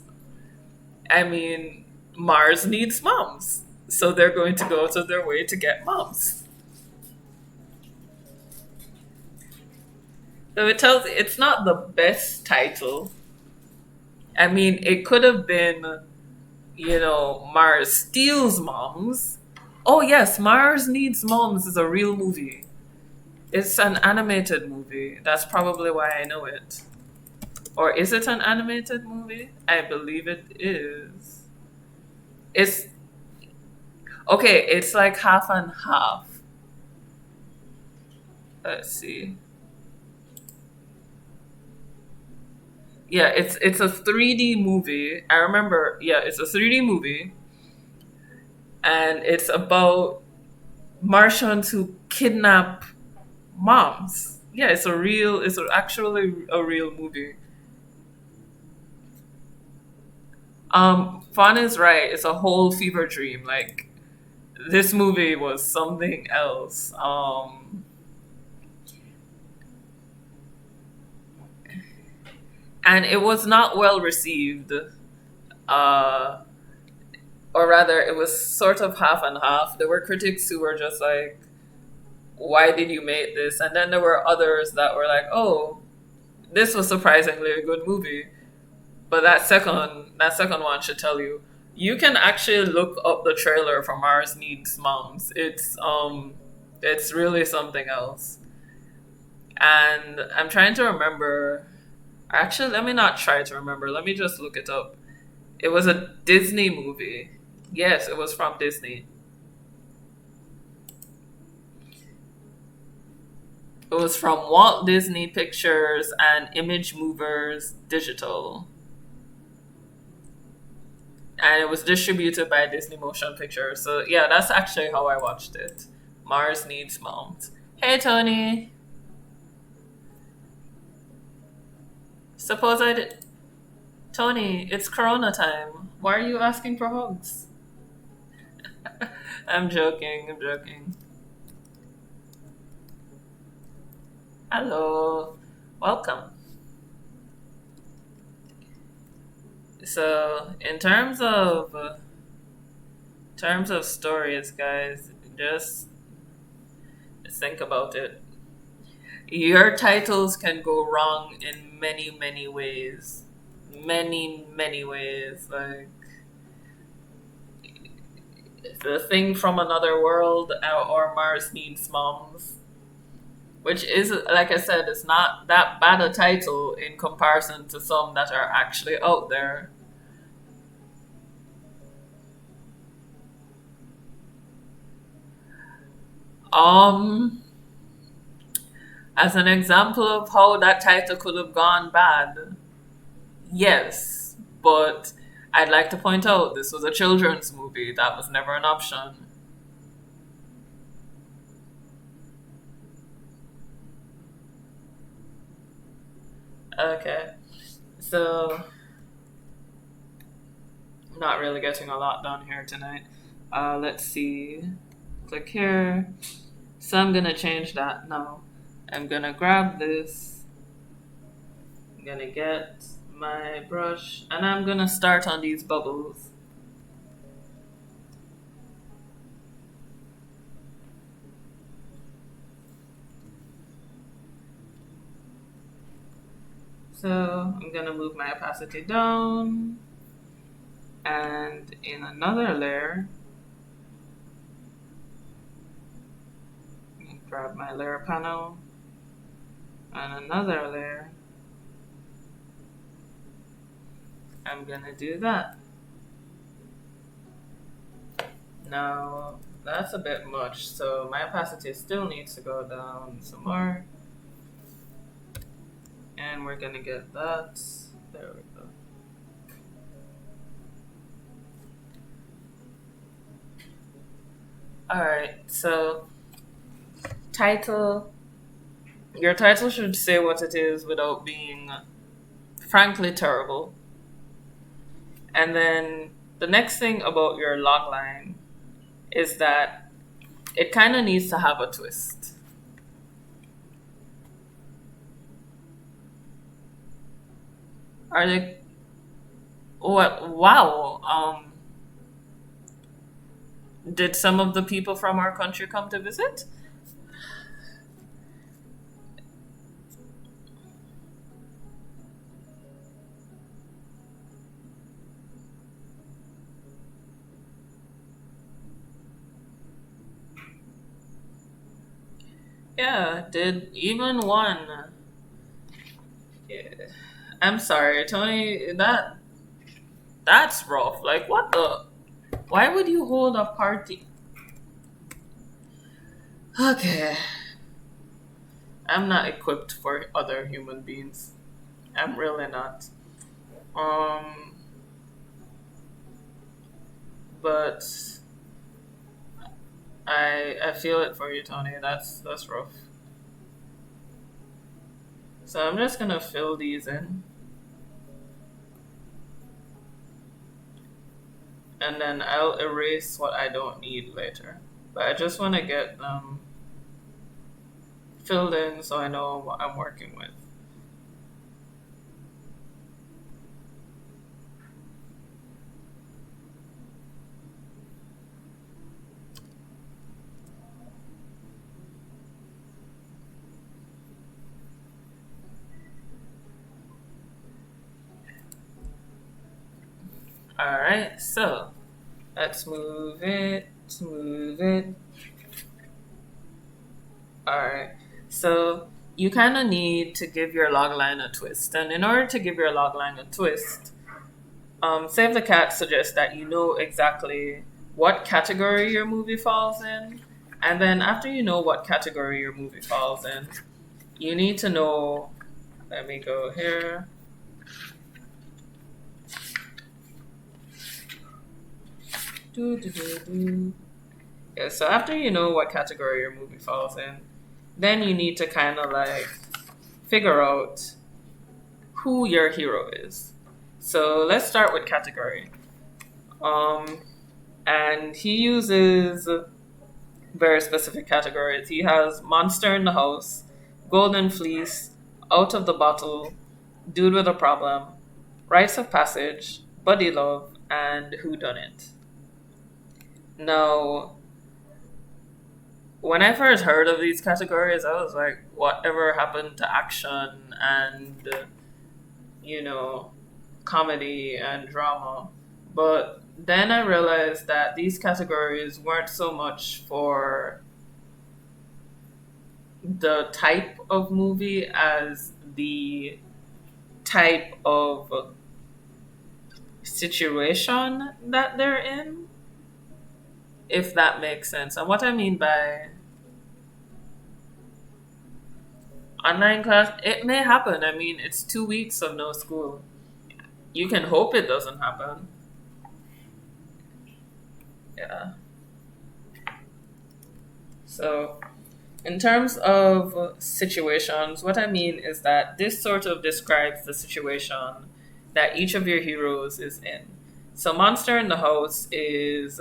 I mean, Mars needs moms, so they're going to go out of their way to get moms. So it tells it's not the best title. I mean, it could have been, Mars steals moms. Oh yes, Mars needs moms is a real movie. It's an animated movie. That's probably why I know it. Or is it an animated movie? I believe it is. It's okay, it's like half and half. Let's see. Yeah, it's a 3D movie. I remember, yeah, it's a 3D movie and it's about Martians who kidnap moms. Yeah, actually a real movie. Fawn is right. It's a whole fever dream. Like this movie was something else. And it was not well received. Uh, or rather, it was sort of half and half. There were critics who were just like, "Why did you make this?" And then there were others that were like, "Oh, this was surprisingly a good movie." But that second one should tell you. You can actually look up the trailer for Mars Needs Moms. It's really something else. And I'm trying to remember. Actually, let me not try to remember. Let me just look it up. It was a Disney movie. Yes, it was from Disney. It was from Walt Disney Pictures and Image Movers Digital. And it was distributed by Disney Motion Pictures. So yeah, that's actually how I watched it. Mars Needs Moms. Hey Tony. Suppose I did. Tony, it's Corona time. Why are you asking for hugs? I'm joking. I'm joking. Hello. Welcome. So, in terms of stories, guys, just think about it. Your titles can go wrong in many, many ways. Many, many ways. Like the thing from another world, or Mars needs moms, which is, like I said, it's not that bad a title in comparison to some that are actually out there. Um, as an example of how that title could have gone bad, yes, but I'd like to point out this was a children's movie. That was never an option. Okay, so I'm not really getting a lot done here tonight. Let's see. Click here. So I'm gonna change that now. I'm gonna grab this. I'm gonna get my brush and I'm gonna start on these bubbles. So I'm gonna move my opacity down and in another layer, grab my layer panel and another layer. I'm gonna do that. Now that's a bit much, so my opacity still needs to go down some more. And we're gonna get that. There we go. Alright, so title Your title should say what it is without being frankly terrible. And then the next thing about your logline is that it kind of needs to have a twist. Are they? What? Wow. Did some of the people from our country come to visit? Yeah, did even one. Yeah. I'm sorry, Tony. That's rough. Like, what the? Why would you hold a party? Okay, I'm not equipped for other human beings. I'm really not. Um, but I feel it for you, Tony. That's rough. So I'm just gonna fill these in, and then I'll erase what I don't need later. But I just want to get them filled in so I know what I'm working with. All right, so let's move it. Move it. All right. So you kind of need to give your logline a twist, and in order to give your logline a twist, Save the Cat suggests that you know exactly what category your movie falls in, and then after you know what category your movie falls in, you need to know. Let me go here. Do, do, do, do. Yeah, so after you know what category your movie falls in, then you need to kind of like figure out who your hero is. So let's start with category. Um, and he uses very specific categories. He has monster in the house, golden fleece, out of the bottle, dude with a problem, rites of passage, buddy love, and who done it. Now, when I first heard of these categories, I was like, whatever happened to action and, you know, comedy and drama? But then I realized that these categories weren't so much for the type of movie as the type of situation that they're in, if that makes sense. And what I mean by online class, it may happen. I mean, it's 2 weeks of no school. You can hope it doesn't happen. Yeah. So, in terms of situations, what I mean is that this sort of describes the situation that each of your heroes is in. So, Monster in the House is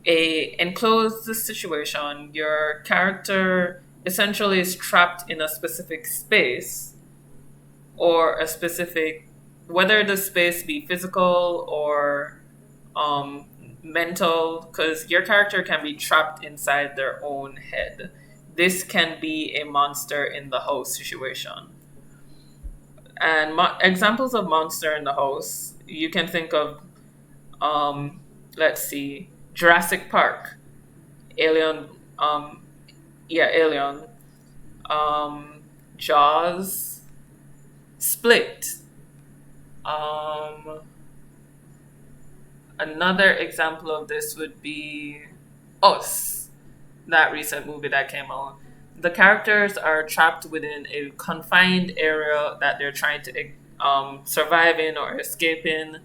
a enclosed situation. Your character essentially is trapped in a specific space or a specific, whether the space be physical or um, mental, because your character can be trapped inside their own head. This can be a monster in the house situation. And examples of monster in the house, you can think of, um, let's see, Jurassic Park, Alien, um, yeah, Alien, Jaws, Split. Um, Another example of this would be Us, that recent movie that came out. The characters are trapped within a confined area that they're trying to survive in or escape in.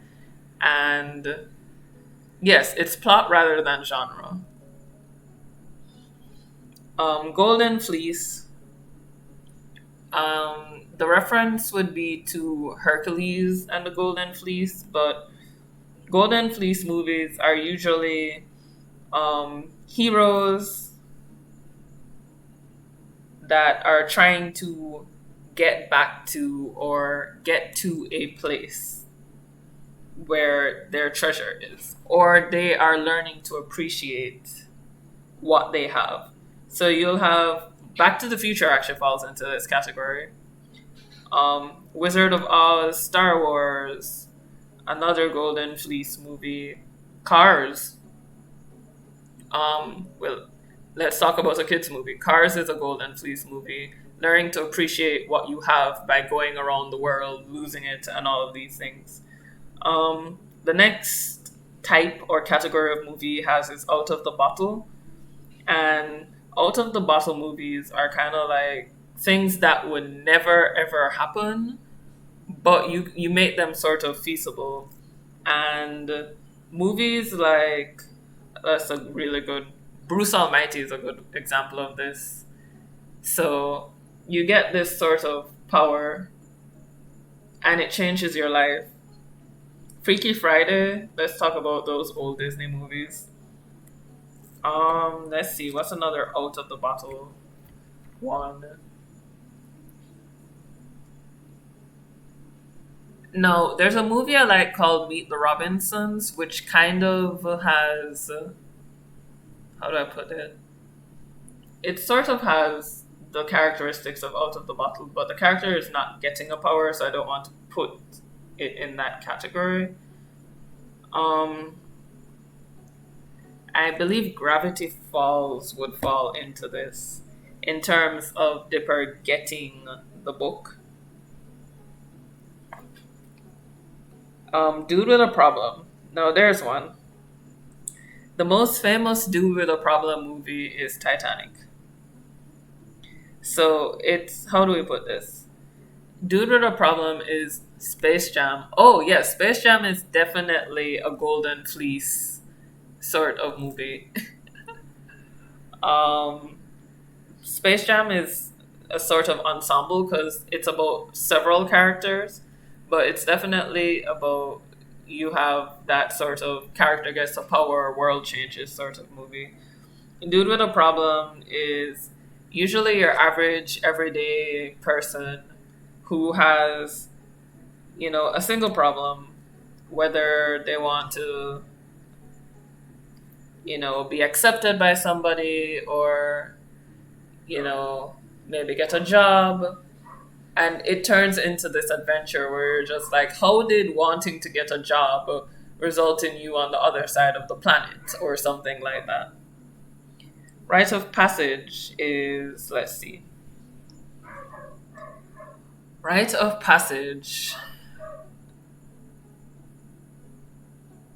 And yes, it's plot rather than genre. Golden Fleece. The reference would be to Hercules and the Golden Fleece, but Golden Fleece movies are usually heroes that are trying to get back to or get to a place where their treasure is, or they are learning to appreciate what they have. So you'll have Back to the Future actually falls into this category. Wizard of Oz, Star Wars, another Golden Fleece movie, Cars. Well, let's talk about a kids movie. Cars is a Golden Fleece movie. Learning to appreciate what you have by going around the world, losing it, and all of these things. The next type or category of movie has is out of the bottle, and out of the bottle movies are kind of like things that would never ever happen, but you make them sort of feasible. And movies like that's a really good Bruce Almighty is a good example of this. So you get this sort of power and it changes your life. Freaky Friday, let's talk about those old Disney movies. Let's see, what's another out of the bottle one? No, there's a movie I like called Meet the Robinsons, which kind of has how do I put it? It sort of has the characteristics of out of the bottle, but the character is not getting a power, so I don't want to put it in that category. Um, I believe Gravity Falls would fall into this in terms of Dipper getting the book. Dude with a Problem. No, there's one. The most famous Dude with a Problem movie is Titanic. So it's, how do we put this? Dude with a Problem is Space Jam. Oh, yes, Space Jam is definitely a Golden Fleece sort of movie. um, Space Jam is a sort of ensemble because it's about several characters, but it's definitely about you have that sort of character gets a power, world changes sort of movie. Dude with a Problem is usually your average everyday person who has, a single problem, whether they want to, be accepted by somebody or, maybe get a job. And it turns into this adventure where you're just like, how did wanting to get a job result in you on the other side of the planet or something like that? Rite of Passage is, let's see. Rite of Passage.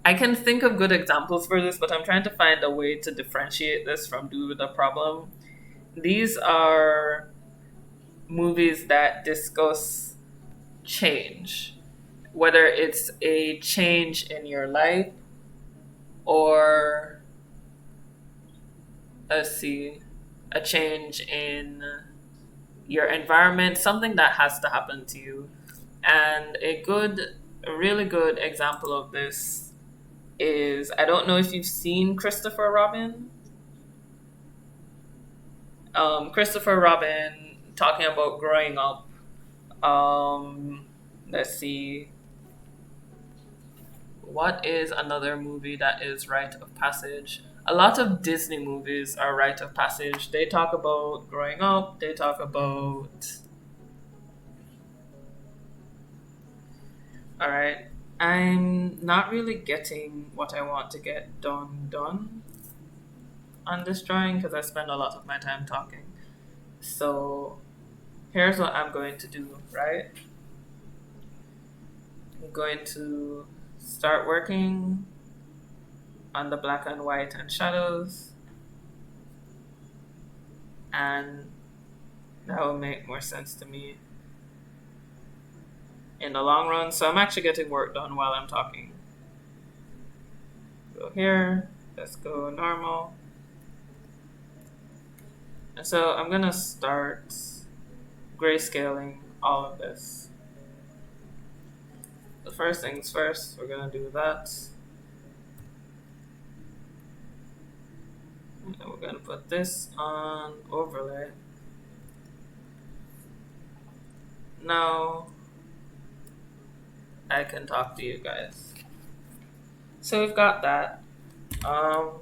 I can think of good examples for this, but I'm trying to find a way to differentiate this from Dude with a Problem. These are movies that discuss change, whether it's a change in your life or, let's see, a change in your environment, something that has to happen to you. And a really good example of this is, I don't know if you've seen Christopher Robin. Christopher Robin talking about growing up. Let's see. What is another movie that is rite of passage? A lot of Disney movies are rite of passage. They talk about growing up. They talk about. All right. I'm not really getting what I want to get done on this drawing because I spend a lot of my time talking. So here's what I'm going to do, right? I'm going to start working on the black and white and shadows, and that will make more sense to me in the long run. So I'm actually getting work done while I'm talking. Go here, let's go normal. And so I'm gonna start grayscaling all of this. The first things first, we're gonna do that. And then we're gonna put this on overlay. Now I can talk to you guys. So we've got that. Um,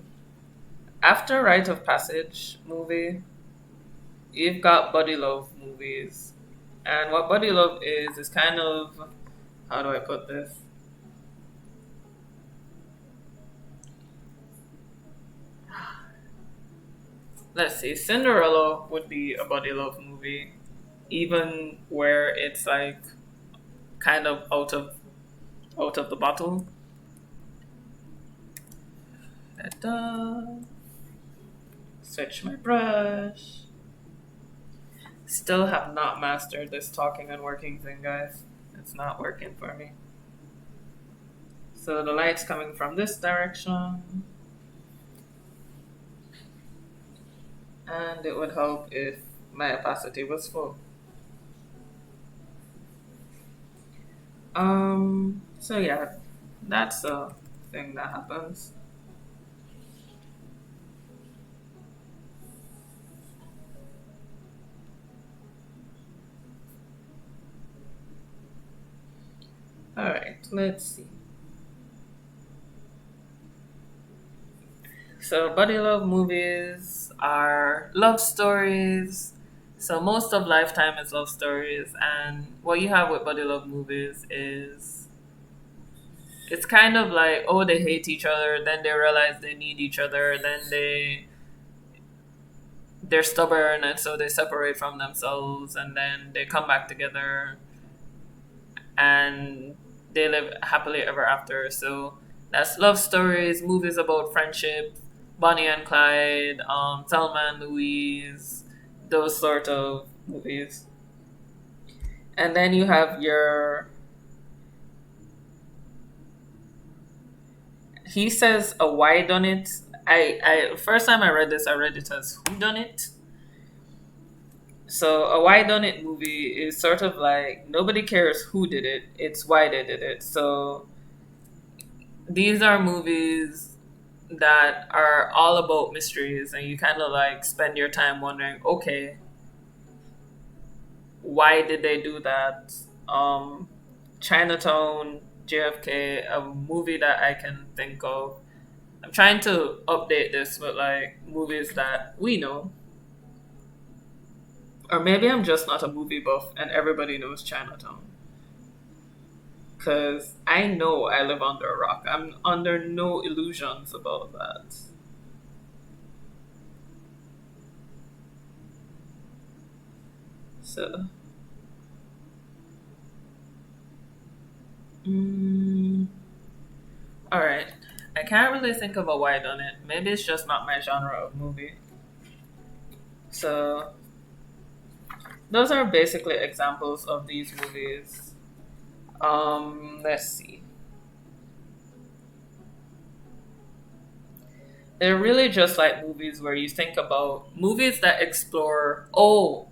After Rite of Passage movie, you've got Buddy Love movies. And what Buddy Love is kind of, how do I put this? Let's see, Cinderella would be a Buddy Love movie, even where it's like kind of out of the bottle. Ta-da. Switch my brush. Still have not mastered this talking and working thing, guys. It's not working for me. So the light's coming from this direction. And it would help if my opacity was full. So yeah, that's a thing that happens. Alright, let's see. So, buddy love movies are love stories. So, most of Lifetime is love stories. And what you have with buddy love movies is it's kind of like, oh, they hate each other, then they realize they need each other, then they're stubborn, and so they separate from themselves, and then they come back together and they live happily ever after. So that's love stories, movies about friendship, Bonnie and Clyde, Thelma and Louise, those sort of movies. And then you have your. He says a why done it. I first time I read this, I read it as who done it. So a why done it movie is sort of like nobody cares who did it, it's why they did it. So these are movies that are all about mysteries and you kind of like spend your time wondering, okay, why did they do that? Chinatown, JFK, a movie that I can think of. I'm trying to update this with like movies that we know. Or maybe I'm just not a movie buff and everybody knows Chinatown. Because I know I live under a rock. I'm under no illusions about that. So. Alright. I can't really think of a why done it. Maybe it's just not my genre of movie. So. Those are basically examples of these movies. Let's see. They're really just like movies where you think about movies that explore, oh,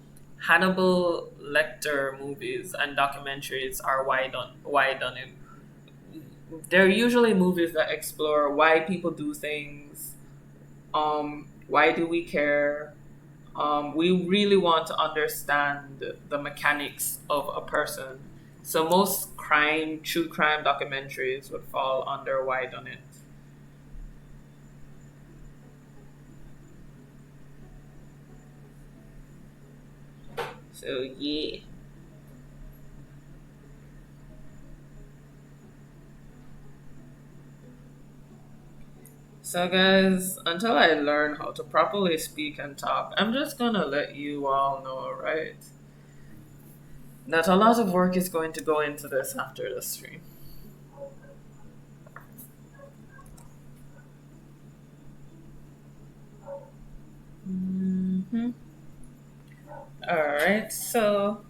Hannibal Lecter movies and documentaries are why done it. They're usually movies that explore why people do things, why do we care, we really want to understand the mechanics of a person. So most true crime documentaries would fall under why done it. So yeah. So guys, until I learn how to properly speak and talk, I'm just gonna let you all know, right? That a lot of work is going to go into this after the stream. Mm-hmm. Alright, so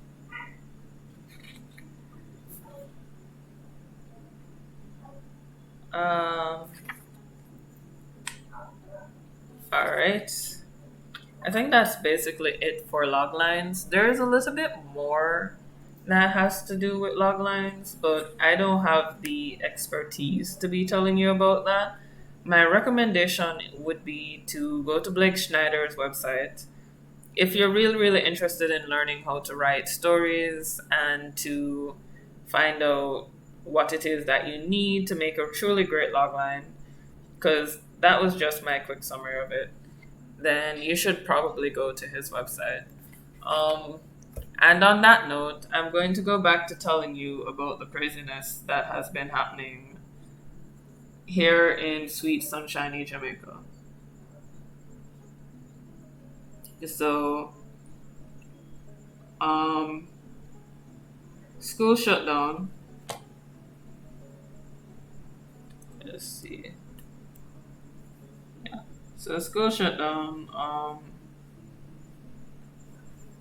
um alright. I think that's basically it for Loglines. There is a little bit more that has to do with Loglines, but I don't have the expertise to be telling you about that. My recommendation would be to go to Blake Schneider's website. If you're really, really interested in learning how to write stories and to find out what it is that you need to make a truly great logline, because that was just my quick summary of it, then you should probably go to his website. Um, and on that note, I'm going to go back to telling you about the craziness that has been happening here in sweet, sunshiny Jamaica. So, um, school shut down. Let's see. Yeah. So, school shut down.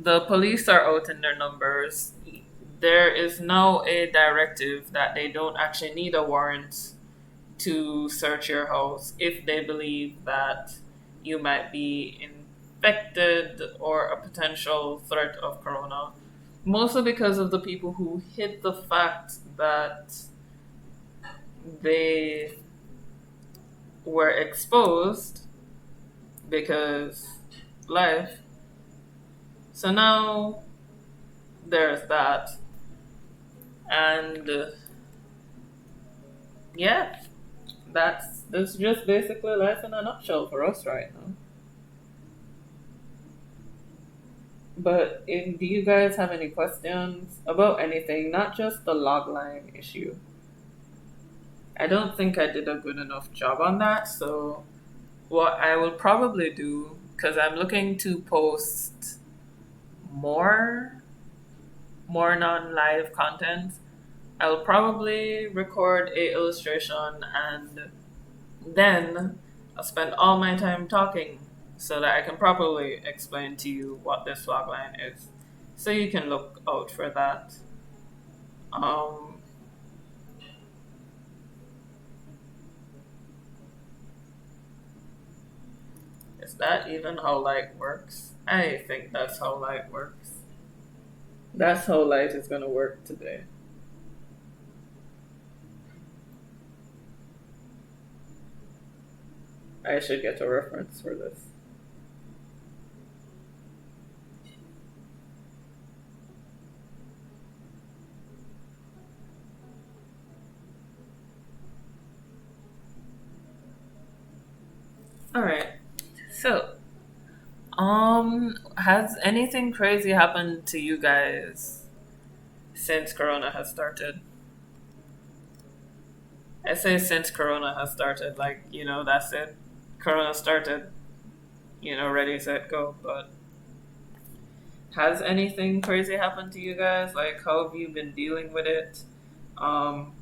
The police are out in their numbers. There is now a directive that they don't actually need a warrant to search your house if they believe that you might be infected or a potential threat of corona. Mostly because of the people who hid the fact that they were exposed because life. So now there's that. And yeah, that's just basically life in a nutshell for us right now. But do you guys have any questions about anything, not just the logline issue? I don't think I did a good enough job on that. So what I will probably do, because I'm looking to post more non-live content, I'll probably record a illustration and then I'll spend all my time talking so that I can properly explain to you what this logline is. So you can look out for that. Um, is that even how light works? I think that's how light works. That's how light is going to work today. I should get a reference for this. All right. So, has anything crazy happened to you guys since Corona has started? I say since Corona has started, like, that's it. Corona started, ready, set, go. But has anything crazy happened to you guys? Like, how have you been dealing with it? Um,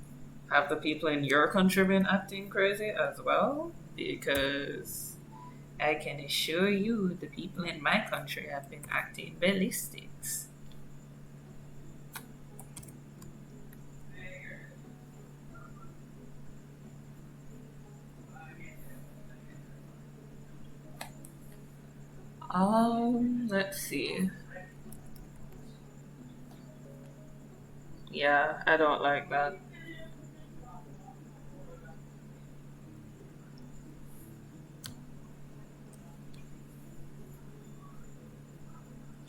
have the people in your country been acting crazy as well? Because I can assure you the people in my country have been acting ballistics. Let's see. Yeah, I don't like that.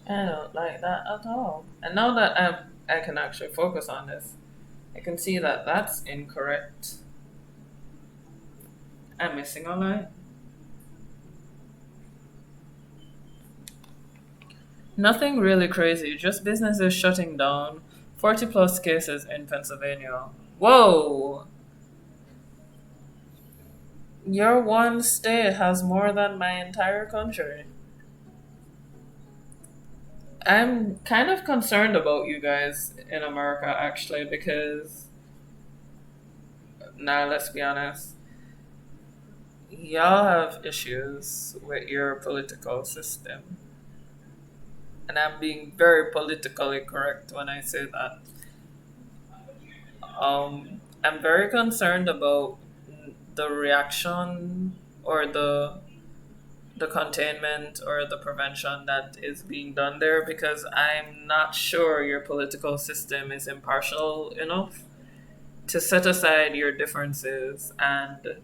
I don't like that at all. And now that I can actually focus on this, I can see that that's incorrect. I'm missing a line. Nothing really crazy, just businesses shutting down. 40 plus cases in Pennsylvania. Whoa! Your one state has more than my entire country. I'm kind of concerned about you guys in America, actually, because, now let's be honest, y'all have issues with your political system. And I'm being very politically correct when I say that. I'm very concerned about the reaction or the containment or the prevention that is being done there, because I'm not sure your political system is impartial enough to set aside your differences and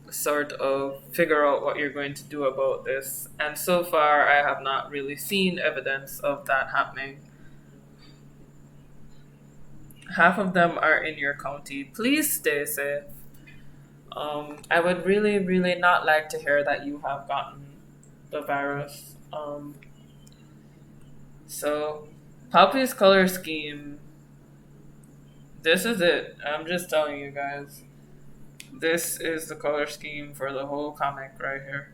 sort of figure out what you're going to do about this. And so far, I have not really seen evidence of that happening. Half of them are in your county. Please stay safe. I would really, really not like to hear that you have gotten the virus. So, Poppy's color scheme, this is it. I'm just telling you guys. This is the color scheme for the whole comic right here.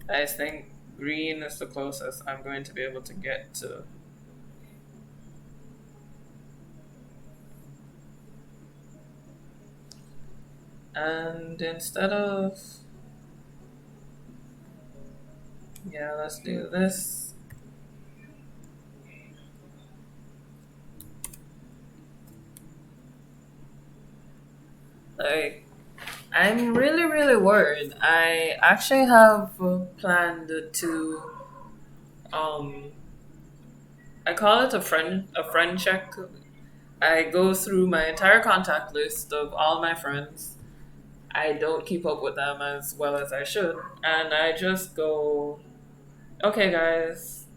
I think green is the closest I'm going to be able to get to. And instead of, yeah, let's do this. Like, I'm really, really worried. I actually have planned to, um, I call it a friend check. I go through my entire contact list of all my friends. I don't keep up with them as well as I should, and I just go, okay, guys,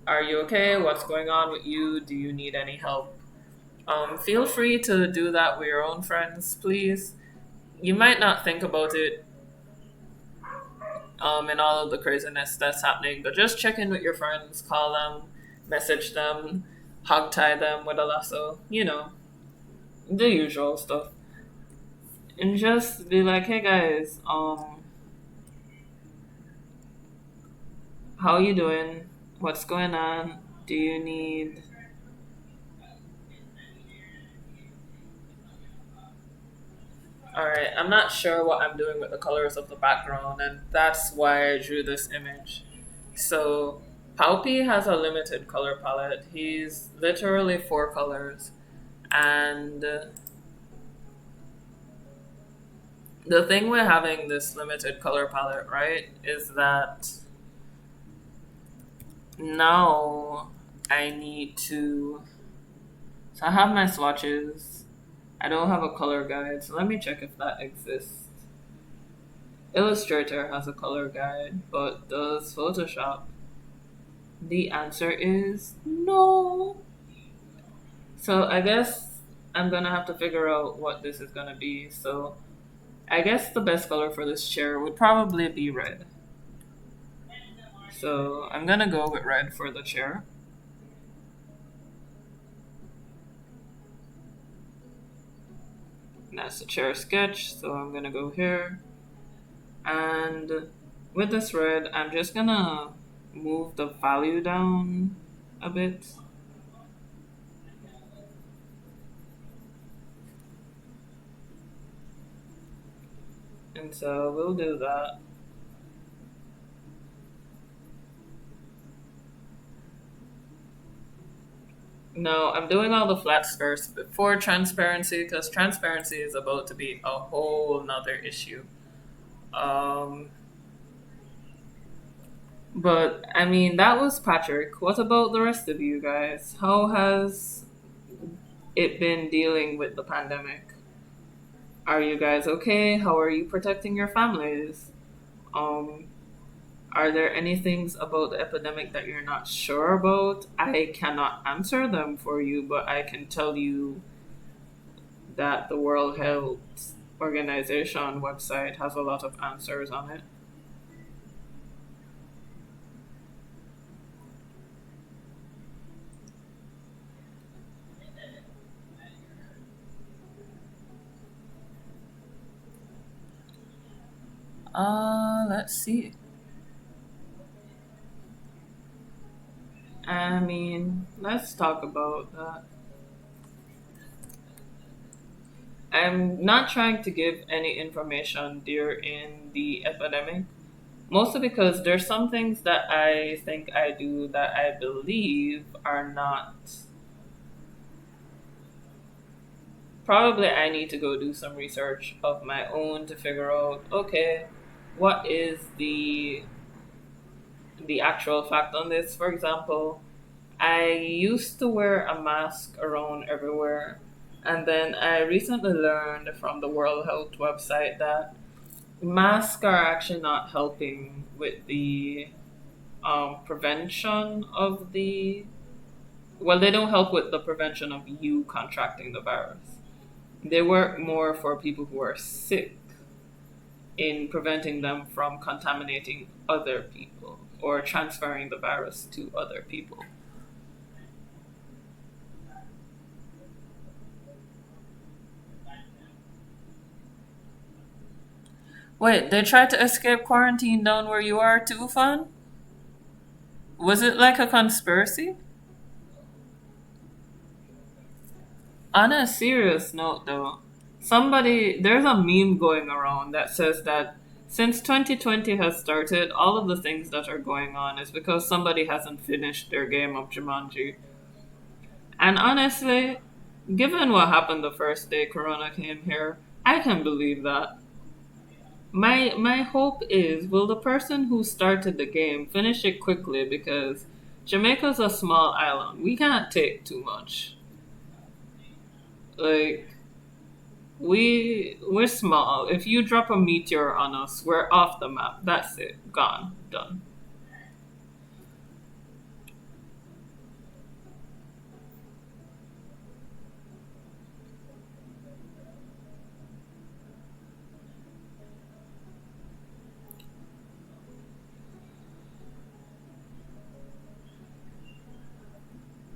are you okay? What's going on with you? Do you need any help? Feel free to do that with your own friends, please. You might not think about it in all of the craziness that's happening, but just check in with your friends, call them, message them, hog tie them with a lasso, the usual stuff. And just be like, hey guys, how you doing? What's going on? Do you need Alright, I'm not sure what I'm doing with the colors of the background, and that's why I drew this image. So, Palpy has a limited color palette. He's literally four colors. And the thing with having this limited color palette, right, is that now I need to. So, I have my swatches. I don't have a color guide, so let me check if that exists. Illustrator has a color guide, but does Photoshop? The answer is no. So I guess I'm gonna have to figure out what this is gonna be. So I guess the best color for this chair would probably be red. So I'm gonna go with red for the chair. And that's the chair sketch, so I'm gonna go here. And with this red, I'm just gonna move the value down a bit. And so we'll do that. No, I'm doing all the flats first before transparency, because transparency is about to be a whole nother issue. Um, but I mean, that was Patrick. What about the rest of you guys? How has it been dealing with the pandemic? Are you guys okay? How are you protecting your families? Um, are there any things about the epidemic that you're not sure about? I cannot answer them for you, but I can tell you that the World Health Organization website has a lot of answers on it. Let's see. I mean, let's talk about that. I'm not trying to give any information during the epidemic, mostly because there's some things that I think I do that I believe are not. Probably I need to go do some research of my own to figure out, okay, what is the actual fact on this. For example, I used to wear a mask around everywhere, and then I recently learned from the World Health website that masks are actually not helping with the prevention of the. Well, they don't help with the prevention of you contracting the virus. They work more for people who are sick in preventing them from contaminating other people or transferring the virus to other people. Wait, they tried to escape quarantine down where you are too, Fan? Was it like a conspiracy? On a serious note, though, there's a meme going around that says that since 2020 has started, all of the things that are going on is because somebody hasn't finished their game of Jumanji. And honestly, given what happened the first day Corona came here, I can believe that. My hope is, will the person who started the game finish it quickly, because Jamaica's a small island. We can't take too much. Like, we're small. If you drop a meteor on us, we're off the map. That's it. Gone. Done.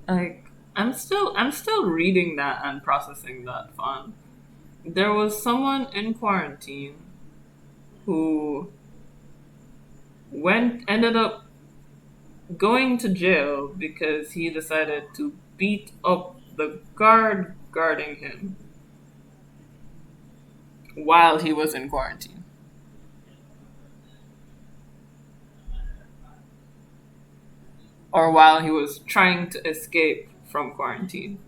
Like, I'm still reading that and processing that fun. There was someone in quarantine who ended up going to jail because he decided to beat up the guard guarding him while he was in quarantine, or while he was trying to escape from quarantine.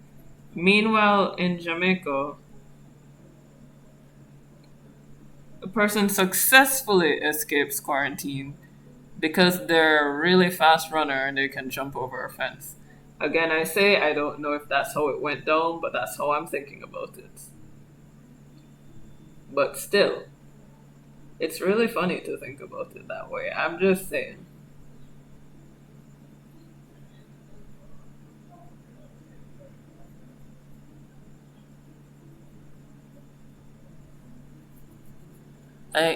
Meanwhile, in Jamaica, a person successfully escapes quarantine because they're a really fast runner and they can jump over a fence. Again, I say I don't know if that's how it went down, but that's how I'm thinking about it. But still, it's really funny to think about it that way. I'm just saying.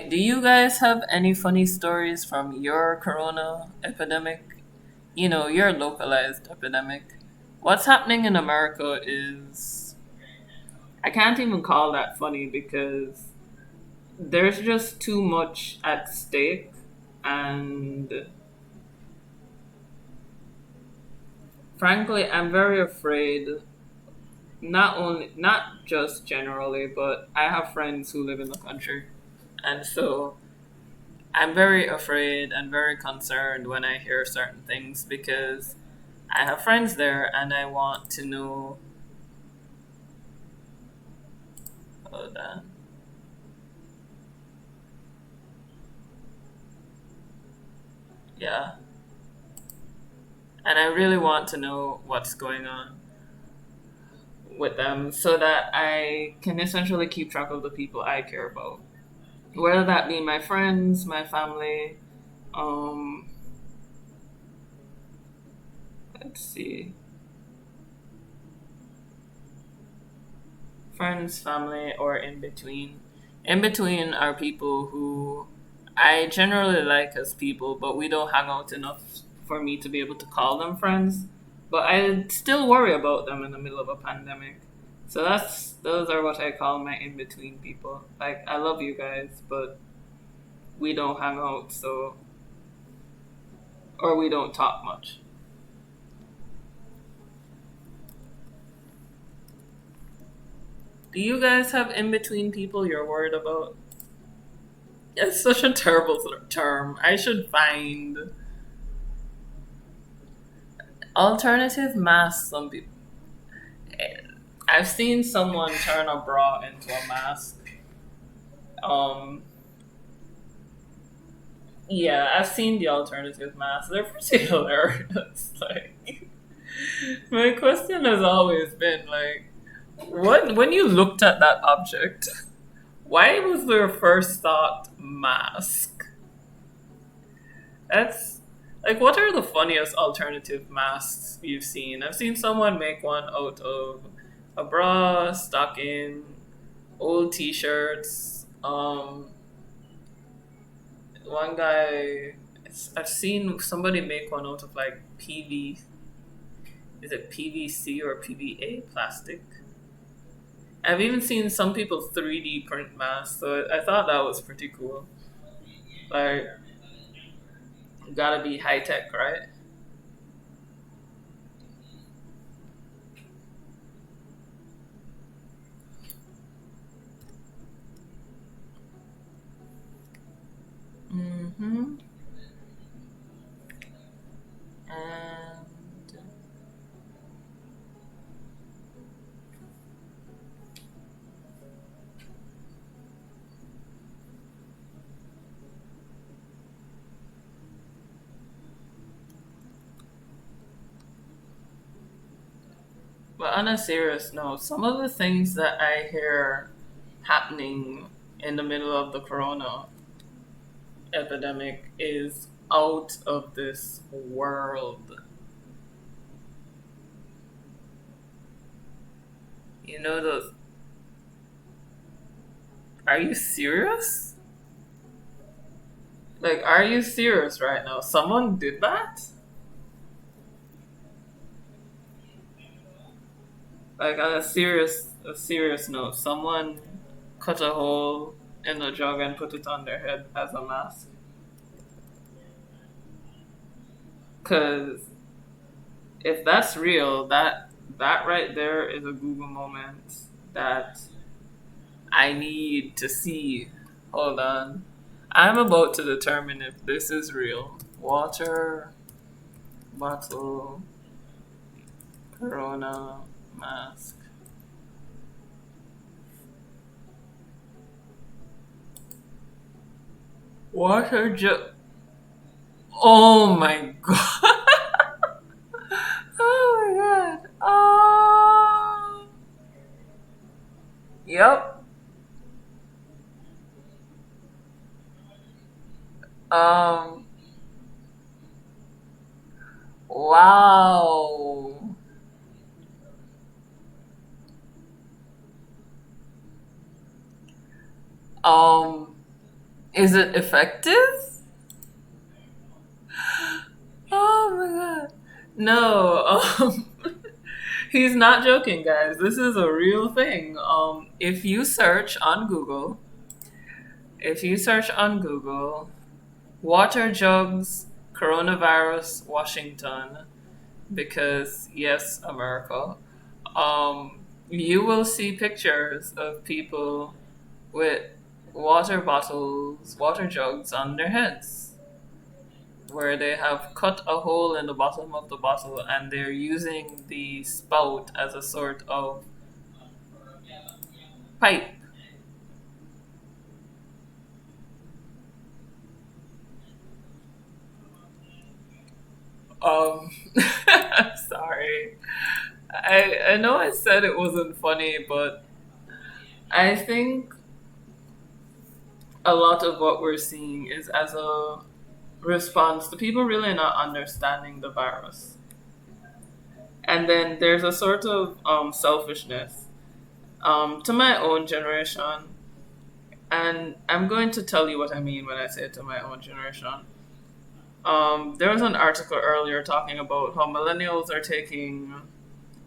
Do you guys have any funny stories from your corona epidemic? You know, your localized epidemic. What's happening in America is. I can't even call that funny because there's just too much at stake, and frankly, I'm very afraid. Not just generally, but I have friends who live in the country, and so I'm very afraid and very concerned when I hear certain things because I have friends there and I want to know. Hold on. Yeah. And I really want to know what's going on with them so that I can essentially keep track of the people I care about. Whether that be my friends, my family, um, let's see, friends, family, or in between. In between are people who I generally like as people, but we don't hang out enough for me to be able to call them friends. But I still worry about them in the middle of a pandemic. So those are what I call my in between people. Like, I love you guys, but we don't hang out, so, or we don't talk much. Do you guys have in between people you're worried about? It's such a terrible term. I should find alternative masks. Some people. I've seen someone turn a bra into a mask. Um, Yeah, I've seen the alternative masks. They're pretty hilarious. Like, my question has always been like, what when you looked at that object, why was their first thought mask? That's like, what are the funniest alternative masks you've seen? I've seen someone make one out of a bra, stocking, old T-shirts. One guy, I've seen somebody make one out of like PV. Is it PVC or PVA plastic? I've even seen some people 3D print masks, so I thought that was pretty cool. Like, gotta be high tech, right? Mm-hmm. And but on a serious note, some of the things that I hear happening in the middle of the corona epidemic is out of this world. You know those? Are you serious? Like, are you serious right now? Someone did that? Like, on a serious note, someone cut a hole in the jug and put it on their head as a mask. Cause if that's real, that right there is a Google moment that I need to see. Hold on. I'm about to determine if this is real. Water bottle corona mask. Water jug. Oh my god. Oh my god. Yep. Um. Wow. Um. Is it effective? Oh my god. No. He's not joking, guys. This is a real thing. If you search on Google, water jugs, coronavirus, Washington, because yes, America, you will see pictures of people with water bottles, water jugs on their heads, where they have cut a hole in the bottom of the bottle and they're using the spout as a sort of pipe. Um, sorry. I know I said it wasn't funny, but I think a lot of what we're seeing is as a response to people really not understanding the virus. And then there's a sort of selfishness to my own generation. And I'm going to tell you what I mean when I say to my own generation. There was an article earlier talking about how millennials are taking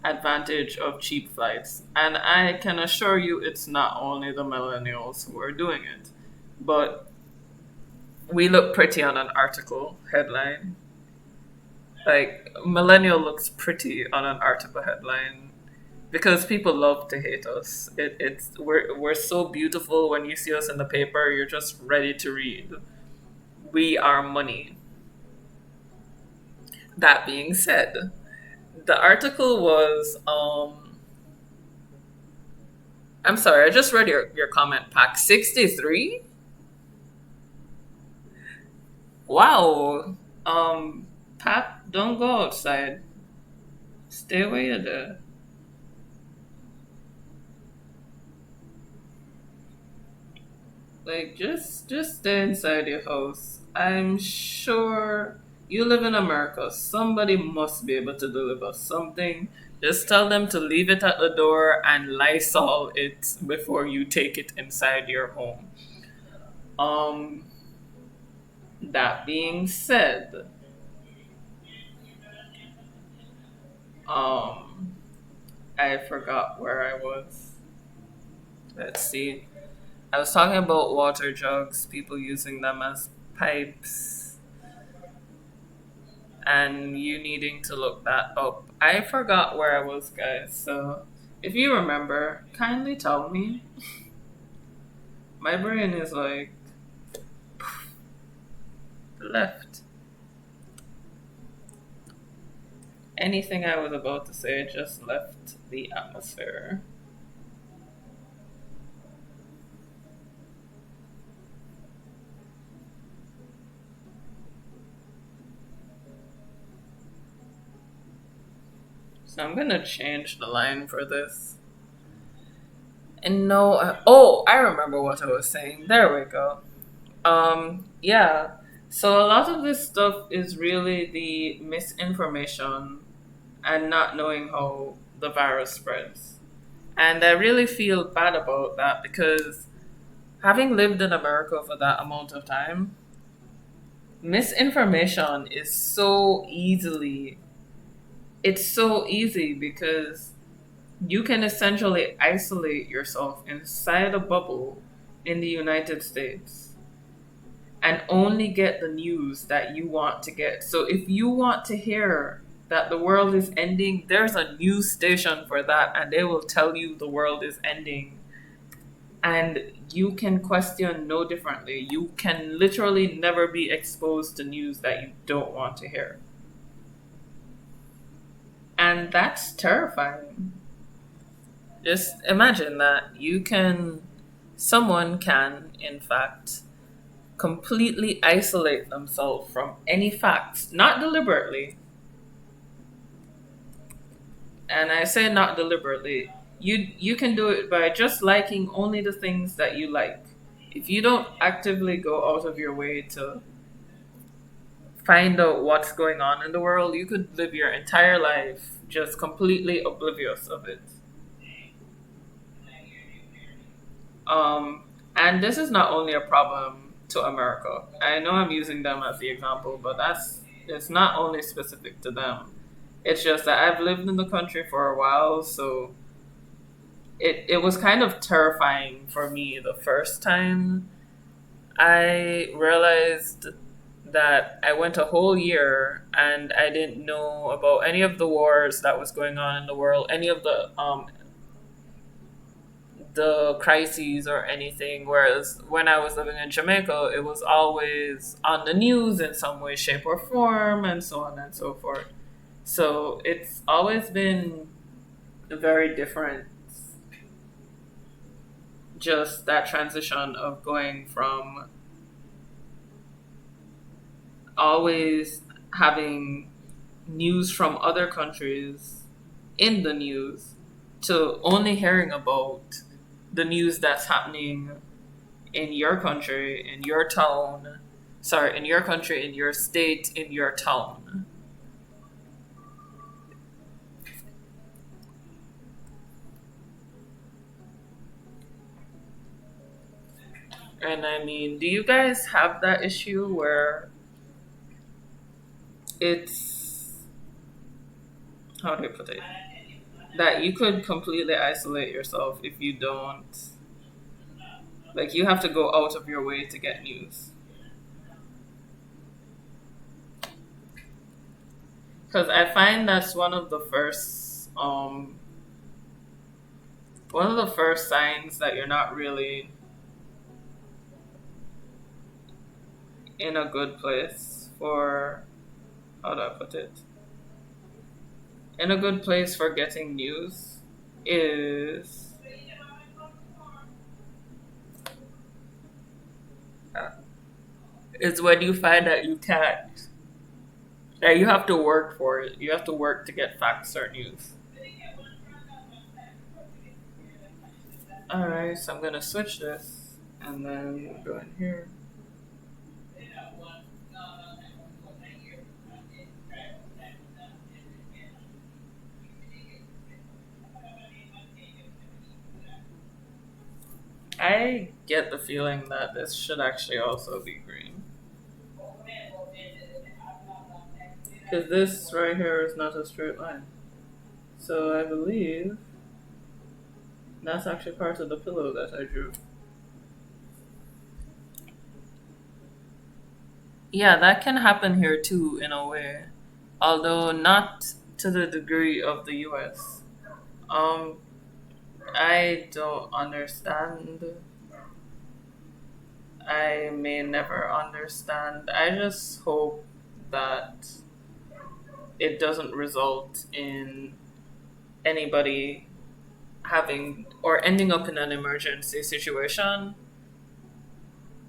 advantage of cheap flights. And I can assure you it's not only the millennials who are doing it. But we look pretty on an article headline. Like, millennial looks pretty on an article headline because people love to hate us. We're so beautiful when you see us in the paper. You're just ready to read. We are money. That being said, the article was I'm sorry, I just read your comment pack 63. Wow. Pat, don't go outside. Stay where you're there. Like just stay inside your house. I'm sure you live in America. Somebody must be able to deliver something. Just tell them to leave it at the door and Lysol it before you take it inside your home. Um that being said, um I forgot where I was. Let's see. I was talking about water jugs, people using them as pipes, and you needing to look that up. I forgot where I was, guys, so if you remember, kindly tell me. My brain is like left. Anything I was about to say just left the atmosphere. So I'm gonna change the line for this. And no, oh, I remember what I was saying. There we go. Yeah. So a lot of this stuff is really the misinformation and not knowing how the virus spreads. And I really feel bad about that because having lived in America for that amount of time, misinformation is it's so easy because you can essentially isolate yourself inside a bubble in the United States and only get the news that you want to get. So if you want to hear that the world is ending, there's a news station for that, and they will tell you the world is ending. And you can question no differently. You can literally never be exposed to news that you don't want to hear. And that's terrifying. Just imagine that someone can, in fact, completely isolate themselves from any facts, not deliberately. And I say not deliberately. You can do it by just liking only the things that you like. If you don't actively go out of your way to find out what's going on in the world, you could live your entire life just completely oblivious of it. And this is not only a problem to America. I know I'm using them as the example, but it's not only specific to them. It's just that I've lived in the country for a while, so it was kind of terrifying for me the first time I realized that I went a whole year and I didn't know about any of the wars that was going on in the world, any of the crises or anything. Whereas when I was living in Jamaica, it was always on the news in some way, shape, or form, and so on and so forth. So it's always been very different, just that transition of going from always having news from other countries in the news to only hearing about the news that's happening in your country, in your town, sorry, in your country, in your state, in your town. And I mean, do you guys have that issue where it's, how do I put it? That you could completely isolate yourself if you don't, like, you have to go out of your way to get news. Because I find that's one of the first signs that you're not really in a good place for, how do I put it? In a good place for getting news is, It's when you find that you can't. That you have to work for it. You have to work to get facts or news. Alright, so I'm gonna switch this and then go in here. I get the feeling that this should actually also be green. Because this right here is not a straight line. So I believe that's actually part of the pillow that I drew. Yeah, that can happen here too, in a way. Although not to the degree of the US. Um, I don't understand. I may never understand. I just hope that it doesn't result in anybody having or ending up in an emergency situation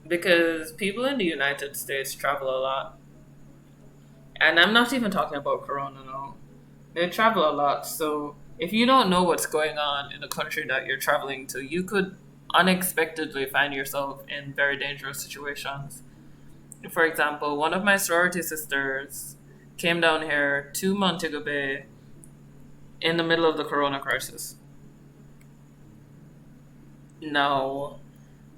because people in the United States travel a lot. And I'm not even talking about Corona now. They travel a lot, so if you don't know what's going on in the country that you're traveling to, you could unexpectedly find yourself in very dangerous situations. For example, one of my sorority sisters came down here to Montego Bay in the middle of the Corona crisis. Now,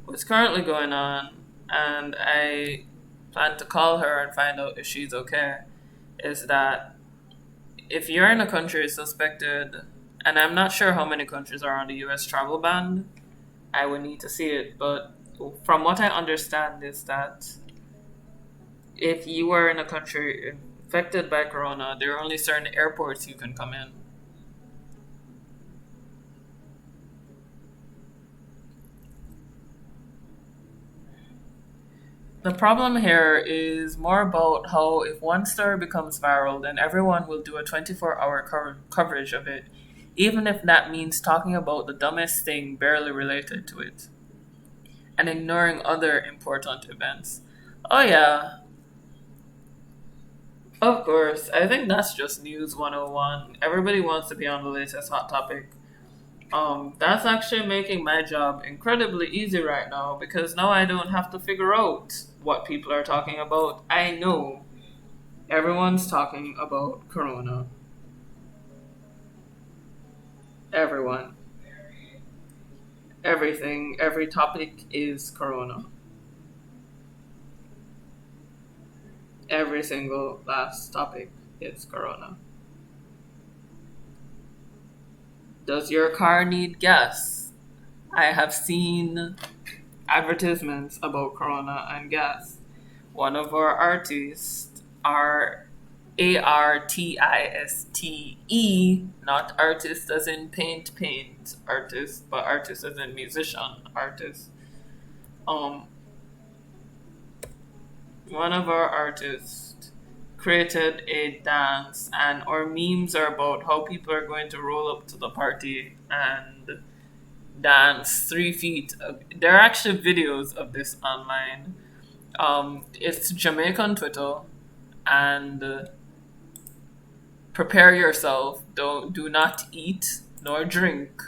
what's currently going on, and I plan to call her and find out if she's okay, is that if you're in a country suspected, and I'm not sure how many countries are on the US travel ban, I would need to see it, but from what I understand is that if you were in a country infected by corona, there are only certain airports you can come in. The problem here is more about how if one story becomes viral, then everyone will do a 24-hour coverage of it, even if that means talking about the dumbest thing barely related to it and ignoring other important events. Oh, yeah, of course. I think that's just News 101. Everybody wants to be on the latest hot topic. That's actually making my job incredibly easy right now because now I don't have to figure out what people are talking about. I know everyone's talking about Corona. Everyone. Everything. Every topic is Corona. Every single last topic is Corona. Does your car need gas? I have seen advertisements about Corona and gas. One of our artists, Artiste, not artist as in paint, artist, but artist as in musician, artist. Um, One of our artists created a dance, and our memes are about how people are going to roll up to the party and dance 3 feet. There are actually videos of this online. It's Jamaican Twitter, and prepare yourself. Do not eat nor drink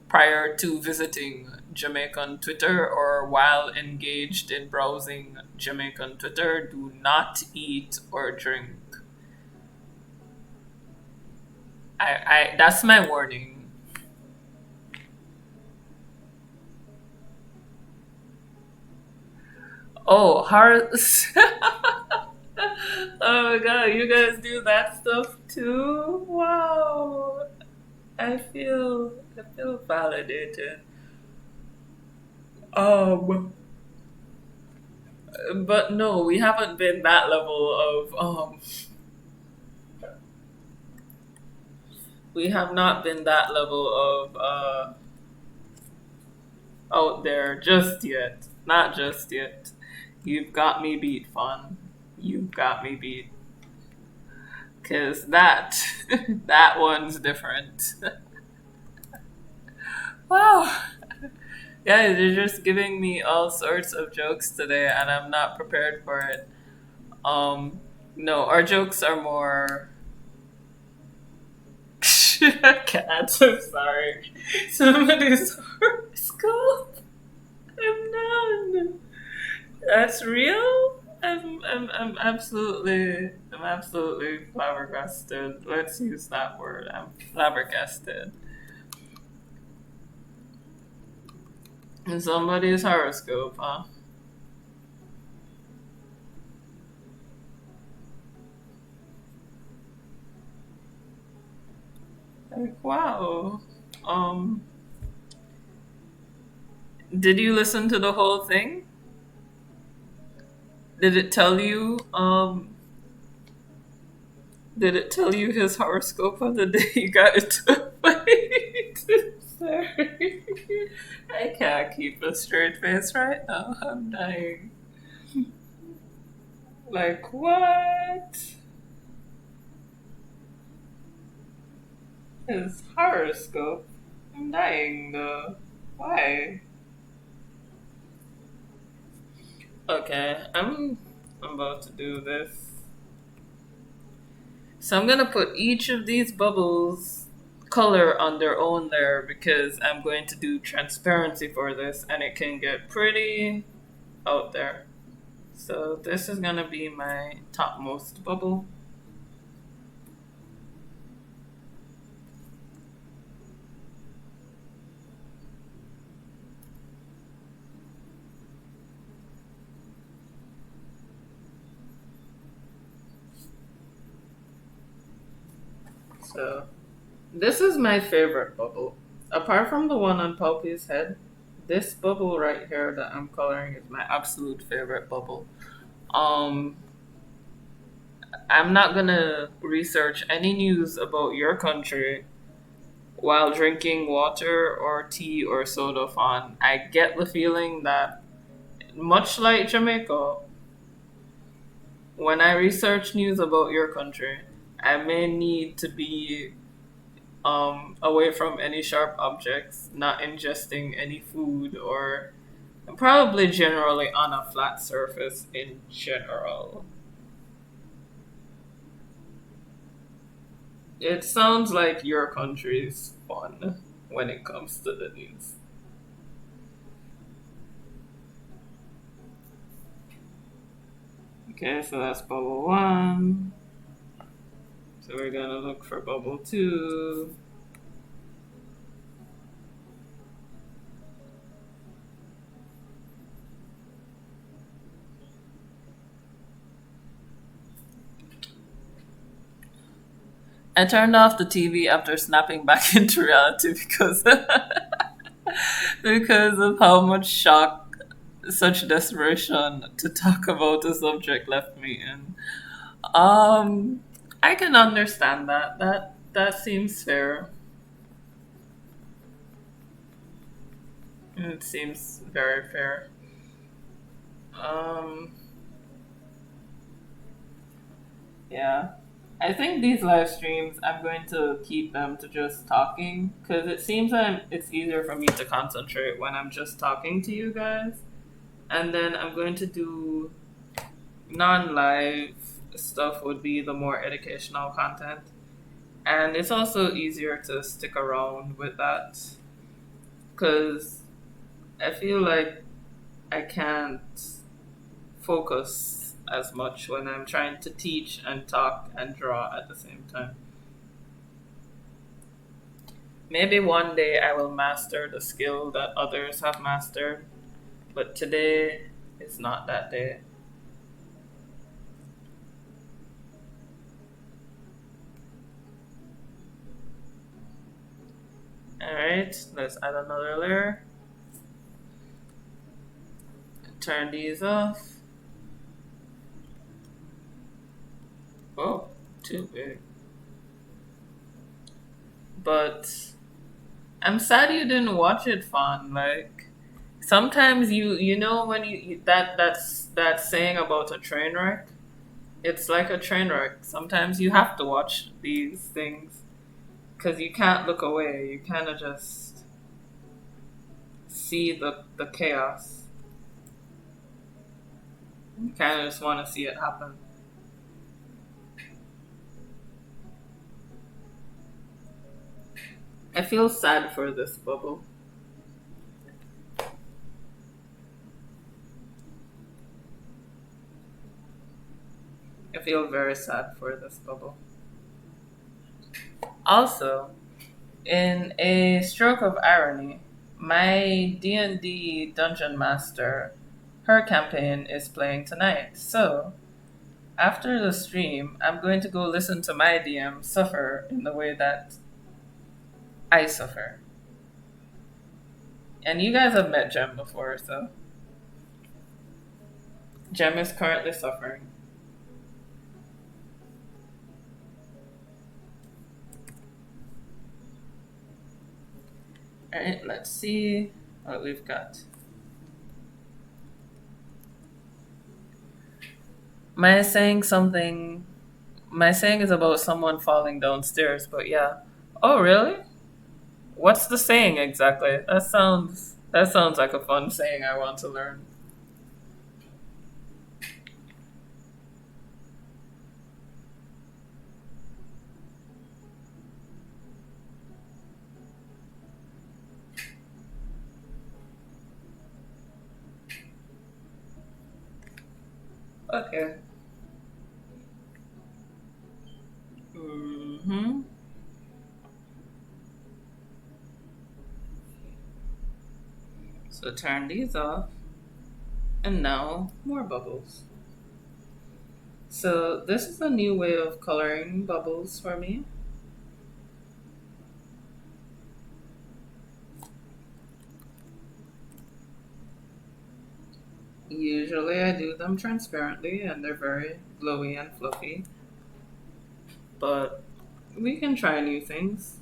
prior to visiting Jamaican Twitter or while engaged in browsing Jamaican Twitter. Do not eat or drink. I that's my warning. Oh, hearts. Oh my god, you guys do that stuff too? Wow. I feel validated. Um but no, we haven't been that level of we have not been that level of out there just yet. Not just yet. You've got me beat, fun. You've got me beat. Cause that that one's different. Wow. Guys, you're just giving me all sorts of jokes today, and I'm not prepared for it. Um, no, our jokes are more. I can't. I'm sorry. Somebody's horoscope. I'm not. That's real. I'm absolutely flabbergasted. Let's use that word. I'm flabbergasted. In somebody's horoscope, huh? Like, wow. Um, did you listen to the whole thing? Did it tell you? Did it tell you his horoscope on the day you got into a fight? Sorry, I can't keep a straight face right now. I'm dying. Like what? His horoscope? I'm dying though. Why? Okay, I'm about to do this. So I'm gonna put each of these bubbles color on their own layer because I'm going to do transparency for this and it can get pretty out there. So this is gonna be my topmost bubble. So this is my favorite bubble. Apart from the one on Poppy's head, this bubble right here that I'm coloring is my absolute favorite bubble. Um, I'm not gonna research any news about your country while drinking water or tea or soda fun. I get the feeling that, much like Jamaica, when I research news about your country, I may need to be away from any sharp objects, not ingesting any food, or probably generally on a flat surface in general. It sounds like your country's fun when it comes to the news. Okay, so that's bubble one. So we're gonna look for bubble two. I turned off the TV after snapping back into reality because because of how much shock such desperation to talk about the subject left me in. Um, I can understand that. That seems fair. It seems very fair. Um, yeah. I think these live streams, I'm going to keep them to just talking because it seems that it's easier for me to concentrate when I'm just talking to you guys. And then I'm going to do non-live stuff would be the more educational content. And it's also easier to stick around with that because I feel like I can't focus as much when I'm trying to teach and talk and draw at the same time. Maybe one day I will master the skill that others have mastered, but today is not that day. Alright, let's add another layer. Turn these off. Oh, too big. But I'm sad you didn't watch it, Fawn. Like sometimes you know when that saying about a train wreck. It's like a train wreck. Sometimes you have to watch these things because you can't look away. You kind of just see the chaos. You kind of just want to see it happen. I feel sad for this bubble. I feel very sad for this bubble. Also, in a stroke of irony, my D&D Dungeon Master, her campaign is playing tonight. So, after the stream, I'm going to go listen to my DM suffer in the way that I suffer. And you guys have met Jem before, so Jem is currently suffering. Alright, let's see what we've got. My saying something. My saying is about someone falling downstairs, but yeah. Oh, really? What's the saying exactly? That sounds like a fun saying I want to learn. Okay. Mm-hmm. So turn these off, and now more bubbles. So this is a new way of coloring bubbles for me. Usually I do them transparently and they're very glowy and fluffy. But we can try new things.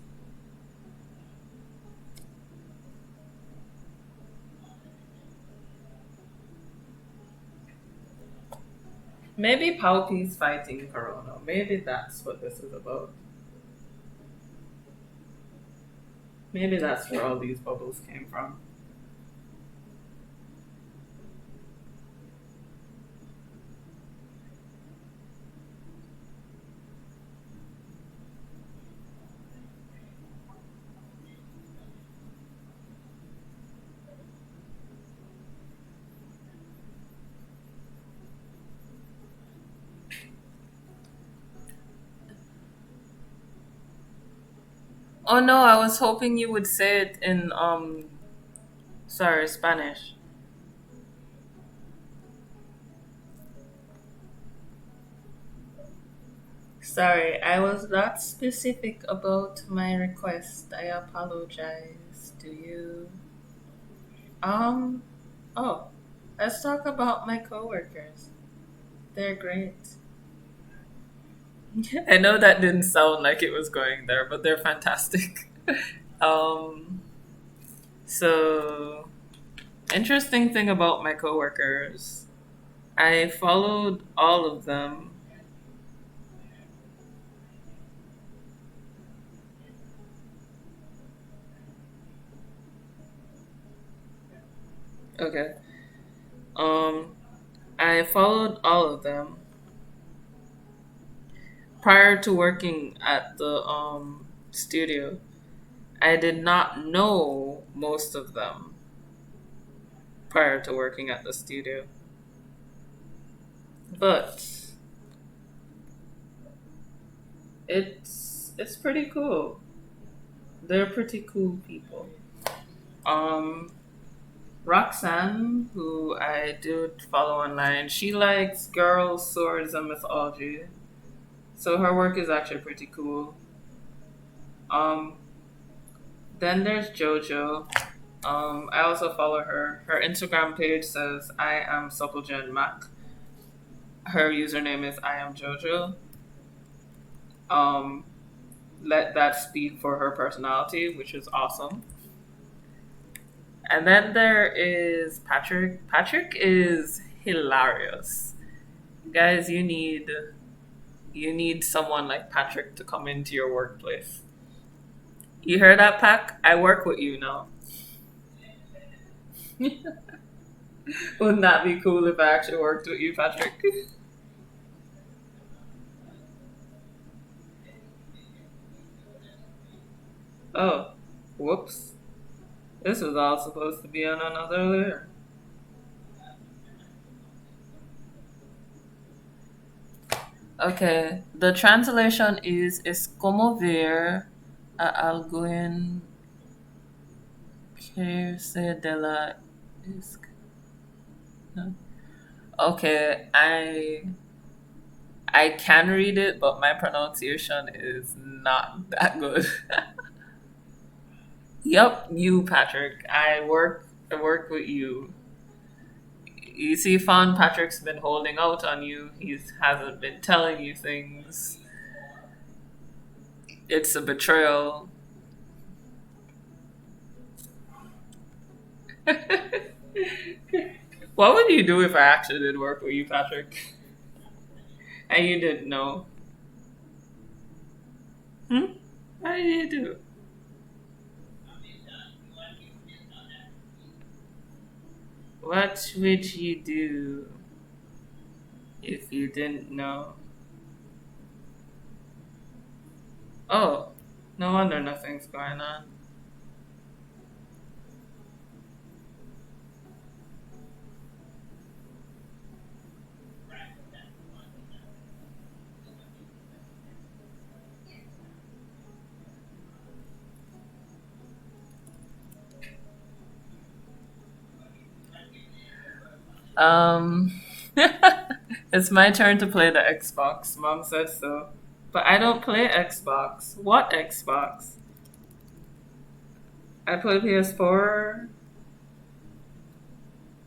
Maybe Palpi's fighting Corona. Maybe that's what this is about. Maybe that's where all these bubbles came from. Oh no, I was hoping you would say it in sorry, Spanish. Sorry, I was not specific about my request. I apologize. Do you um oh, let's talk about my coworkers. They're great. I know that didn't sound like it was going there, but they're fantastic. um so interesting thing about my coworkers. I followed all of them. Okay. Um, I followed all of them prior to working at the studio. I did not know most of them prior to working at the studio, but it's pretty cool. They're pretty cool people. Um, Roxanne, who I do follow online, she likes girls, swords, and mythology. So her work is actually pretty cool. Um, then there's JoJo. I also follow her. Her Instagram page says I am Supplegen Mac. Her username is I am JoJo. Um, Let that speak for her personality, which is awesome. And then there is Patrick. Patrick is hilarious. Guys, you need someone like Patrick to come into your workplace. You heard that, Pac? I work with you now. Wouldn't that be cool if I actually worked with you, Patrick? Oh, whoops. This was all supposed to be on another layer. Okay, the translation is como ver a alguien que se de la... Okay, I can read it, but my pronunciation is not that good. Yep, you, Patrick. I work with you. You see, Fawn Patrick's been holding out on you. He hasn't been telling you things. It's a betrayal. What would you do if I actually did work with you, Patrick? And you didn't know? Hmm? What did you do? What would you do if you didn't know? Oh, no wonder nothing's going on. Um, it's my turn to play the Xbox. Mom says so. But I don't play Xbox. What Xbox? I play PS4.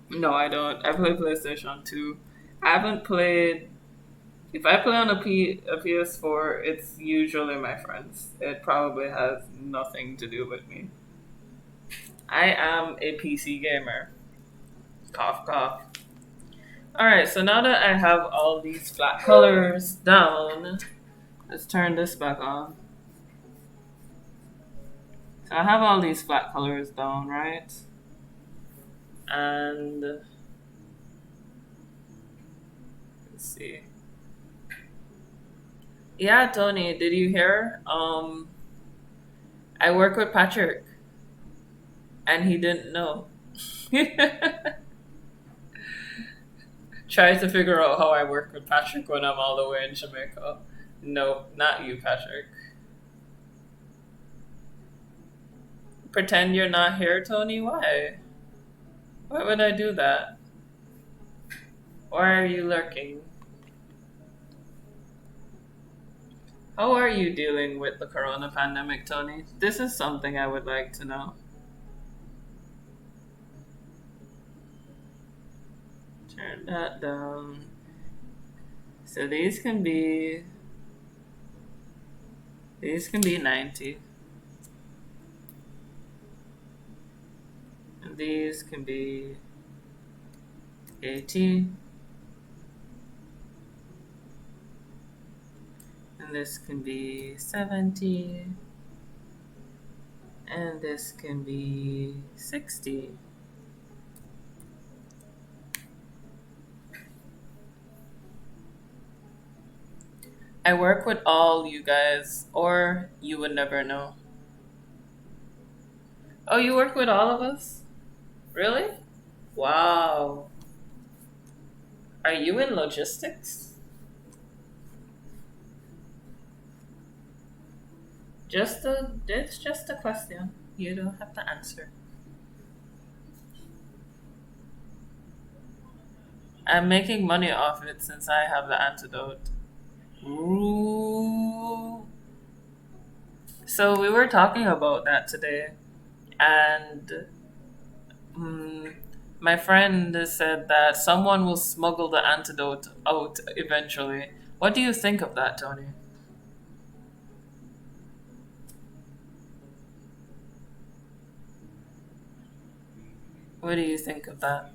No, I don't. I play PlayStation 2. I haven't played. If I play on a PS4, it's usually my friends. It probably has nothing to do with me. I am a PC gamer. Cough, cough. Alright, so now that I have all these flat colors down, let's turn this back on. So I have all these flat colors down, right? And let's see. Yeah, Tony, did you hear? I work with Patrick, and he didn't know. Tries to figure out how I work with Patrick when I'm all the way in Jamaica. No, not you, Patrick. Pretend you're not here, Tony? Why? Why would I do that? Why are you lurking? How are you dealing with the corona pandemic, Tony? This is something I would like to know. Turn that down. So these can be 90. And these can be 80. And this can be 70. And this can be 60. I work with all you guys, or you would never know. Oh, you work with all of us? Really? Wow. Are you in logistics? It's just a question. You don't have to answer. I'm making money off it since I have the antidote. Ooh. So we were talking about that today, and mm, my friend said that someone will smuggle the antidote out eventually. What do you think of that, Tony? What do you think of that?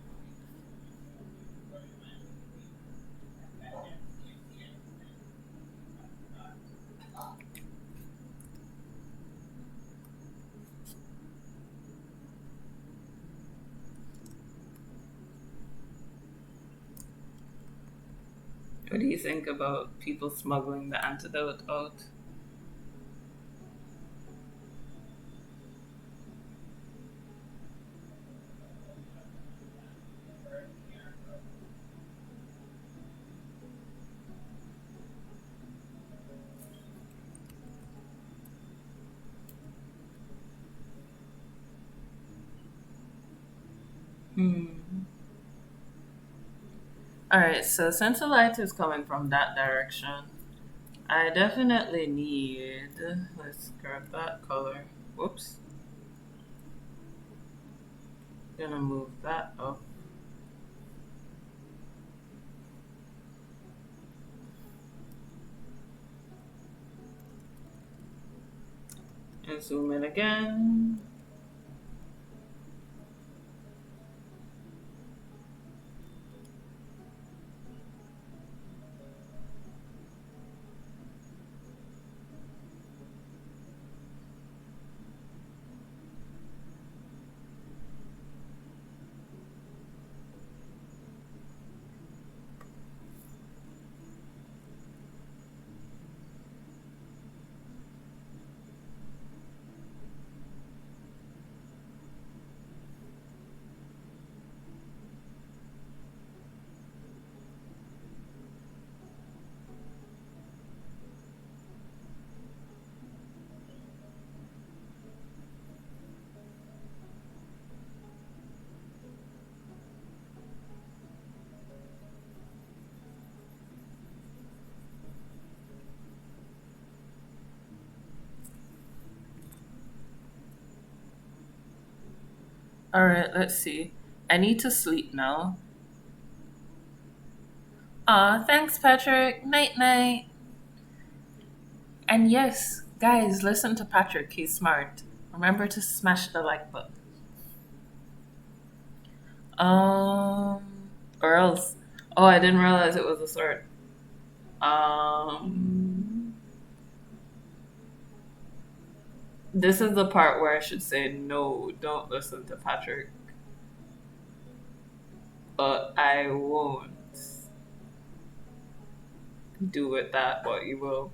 What do you think about people smuggling the antidote out? Hmm. All right, so since the light is coming from that direction, I definitely need. Let's grab that color. Whoops. Gonna move that up and zoom in again. All right, let's see. I need to sleep now. Aw, thanks, Patrick. Night night. And yes, guys, listen to Patrick. He's smart. Remember to smash the like button. Um, or else. Oh, I didn't realize it was a sword. Um, this is the part where I should say no. Don't listen to Patrick, but I won't do with that what you will.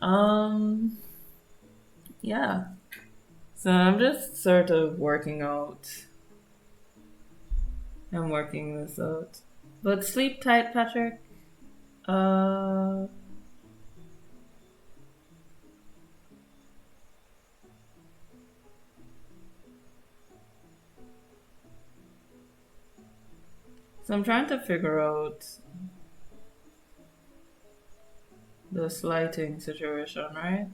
um, yeah. So I'm just sort of working out. I'm working this out. But sleep tight, Patrick. Uh, so I'm trying to figure out this lighting situation, right?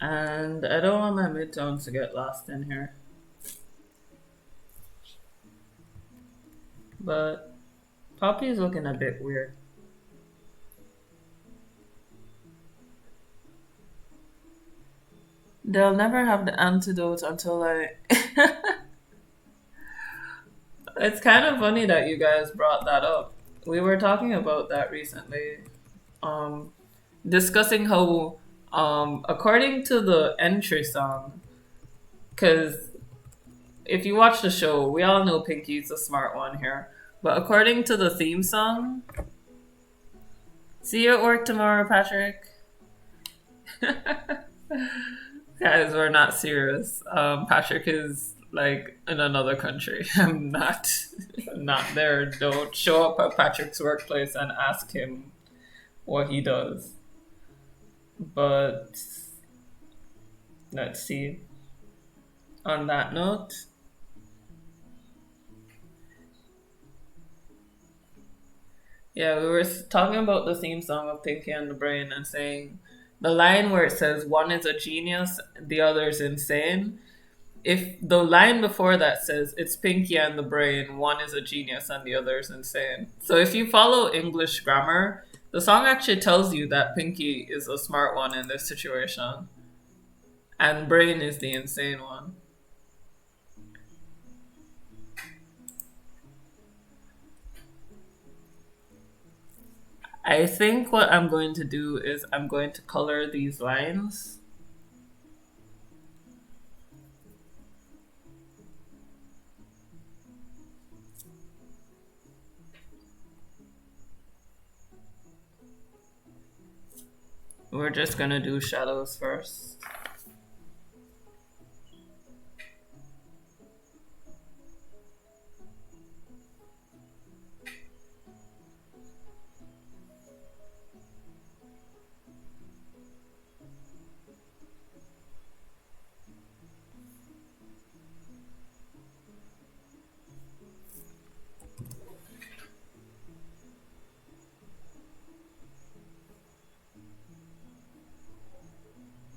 And I don't want my midtones to get lost in here. But Poppy's looking a bit weird. They'll never have the antidote until I. It's kind of funny that you guys brought that up. We were talking about that recently, um, discussing how, according to the entry song, because if you watch the show, we all know Pinky's the smart one here. But according to the theme song, see you at work tomorrow, Patrick. Guys, we're not serious. Patrick is like in another country. I'm not there. Don't show up at Patrick's workplace and ask him what he does. But let's see. On that note, yeah, we were talking about the theme song of Pinky and the Brain and saying the line where it says one is a genius, the other is insane. If the line before that says it's Pinky and the Brain, one is a genius and the other is insane. So if you follow English grammar, the song actually tells you that Pinky is a smart one in this situation and Brain is the insane one. I think what I'm going to do is I'm going to color these lines. We're just gonna do shadows first.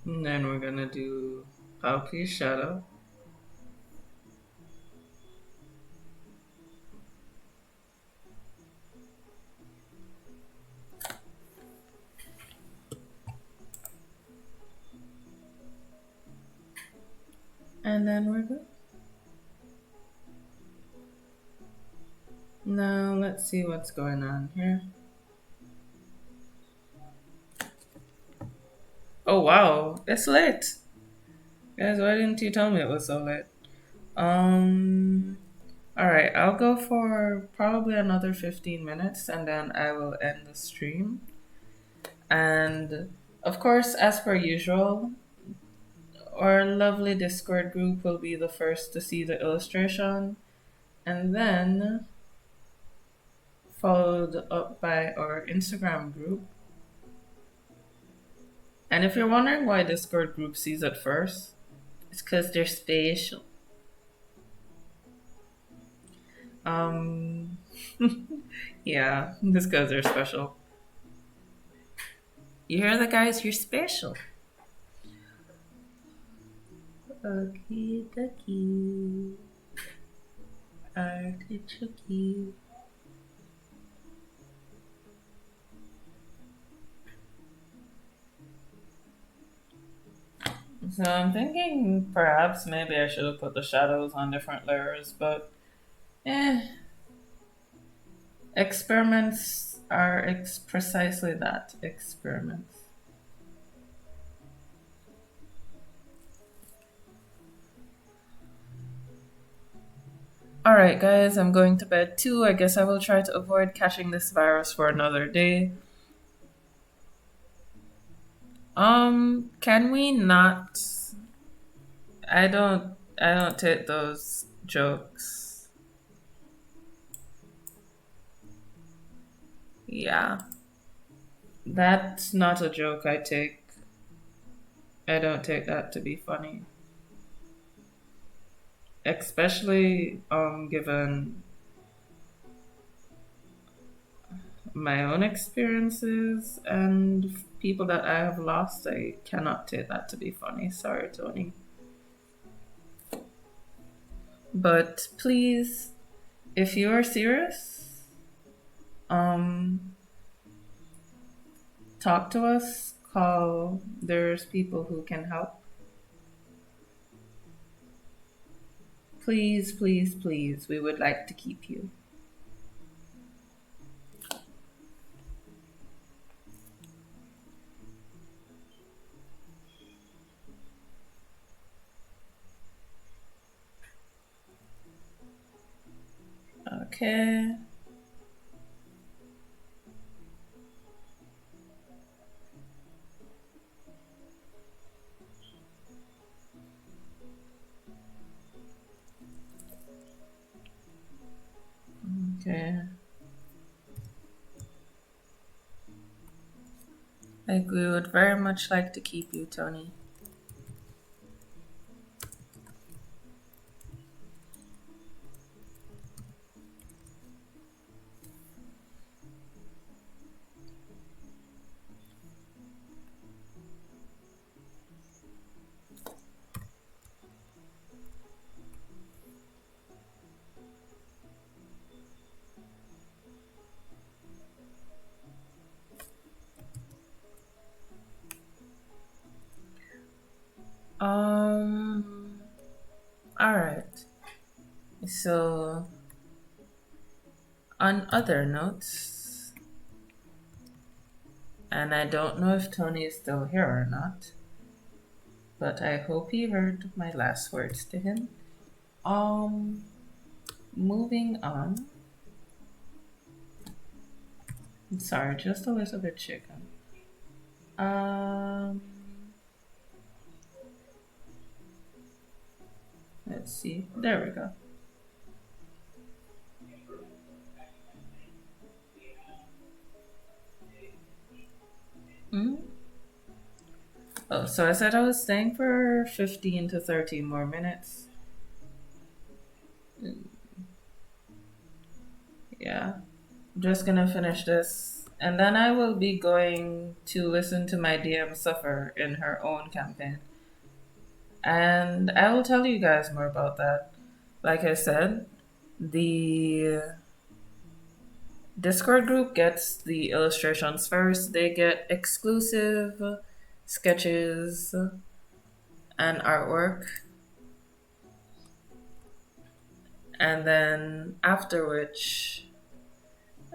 And then we're gonna do Palki shadow. And then we're good. Now let's see what's going on here. Oh wow, it's late. Guys, why didn't you tell me it was so late? Alright, I'll go for probably another 15 minutes and then I will end the stream. And of course, as per usual, our lovely Discord group will be the first to see the illustration, and then followed up by our Instagram group. And if you're wondering why Discord group sees it first, it's because they're special. Um, yeah, just because they're special. You hear that, guys? You're special. Okie dokie. Artichoke. So I'm thinking perhaps maybe I should have put the shadows on different layers, but experiments are precisely that, experiments. Alright guys, I'm going to bed too. I guess I will try to avoid catching this virus for another day. Can we not? I don't take those jokes. Yeah. That's not a joke I take. I don't take that to be funny. Especially given my own experiences and people that I have lost, I cannot take that to be funny. Sorry, Tony. But please, if you are serious, talk to us. Call. There's people who can help. Please, please, please, we would like to keep you. Okay. Okay. Like, we would very much like to keep you, Tony. Alright. So, on other notes, and I don't know if Tony is still here or not, but I hope he heard my last words to him. Moving on. I'm sorry, just a little bit chicken. Um, let's see. There we go. Hmm? Oh, so I said I was staying for 15 to 13 more minutes. Yeah. I'm just gonna finish this. And then I will be going to listen to my DM suffer in her own campaign. And I will tell you guys more about that. Like I said, the Discord group gets the illustrations first. They get exclusive sketches and artwork. And then after which,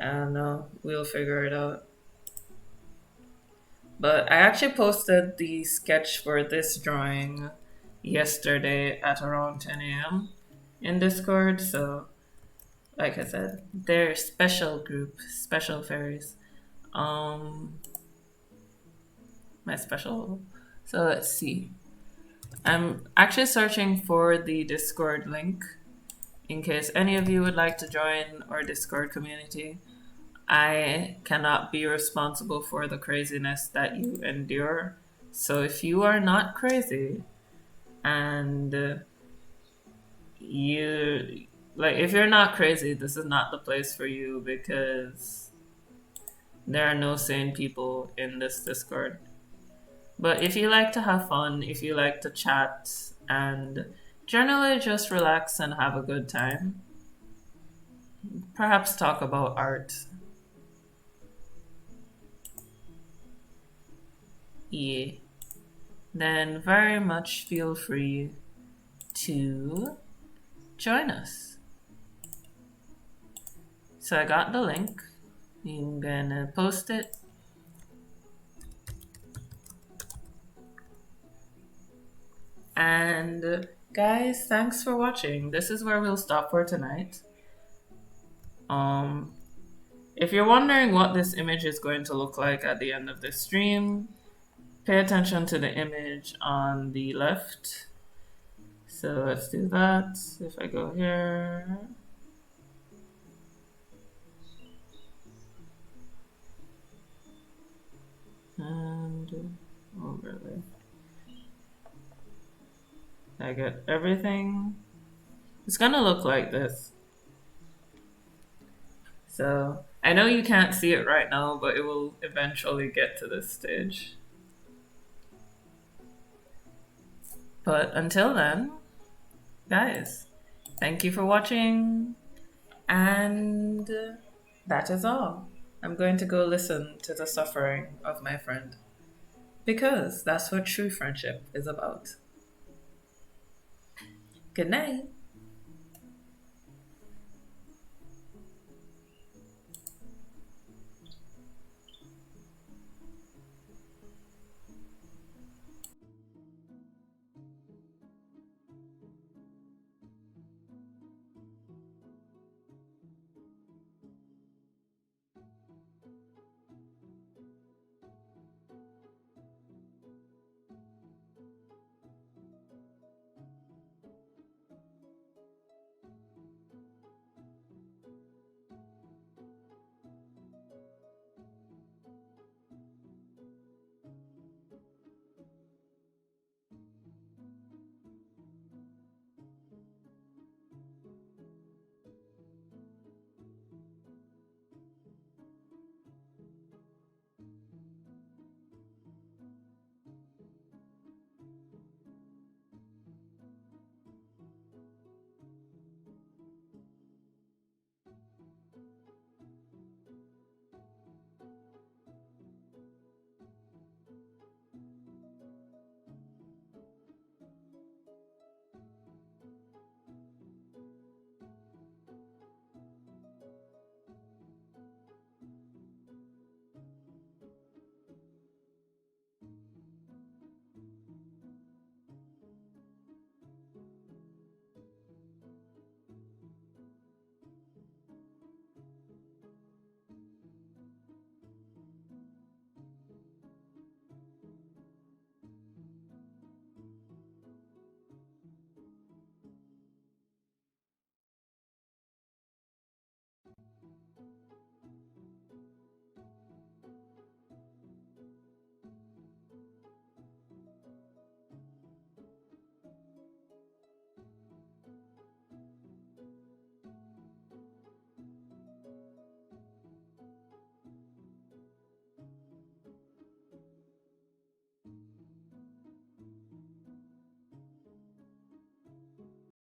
I don't know, we'll figure it out. But I actually posted the sketch for this drawing yesterday at around 10 a.m. in Discord. So, like I said, they're special group, special fairies. Um, my special. So let's see. I'm actually searching for the Discord link in case any of you would like to join our Discord community. I cannot be responsible for the craziness that you endure. So if you are not crazy and you like if you're not crazy, this is not the place for you because there are no sane people in this Discord. But if you like to have fun, if you like to chat and generally just relax and have a good time, perhaps talk about art. Yeah. Then very much feel free to join us. So I got the link. I'm gonna post it. And guys, thanks for watching. This is where we'll stop for tonight. Um, if you're wondering what this image is going to look like at the end of this stream, pay attention to the image on the left. So let's do that. If I go here. And overlay. I get everything. It's gonna look like this. So I know you can't see it right now, but it will eventually get to this stage. But until then, guys, thank you for watching, and that is all. I'm going to go listen to the suffering of my friend because that's what true friendship is about. Good night.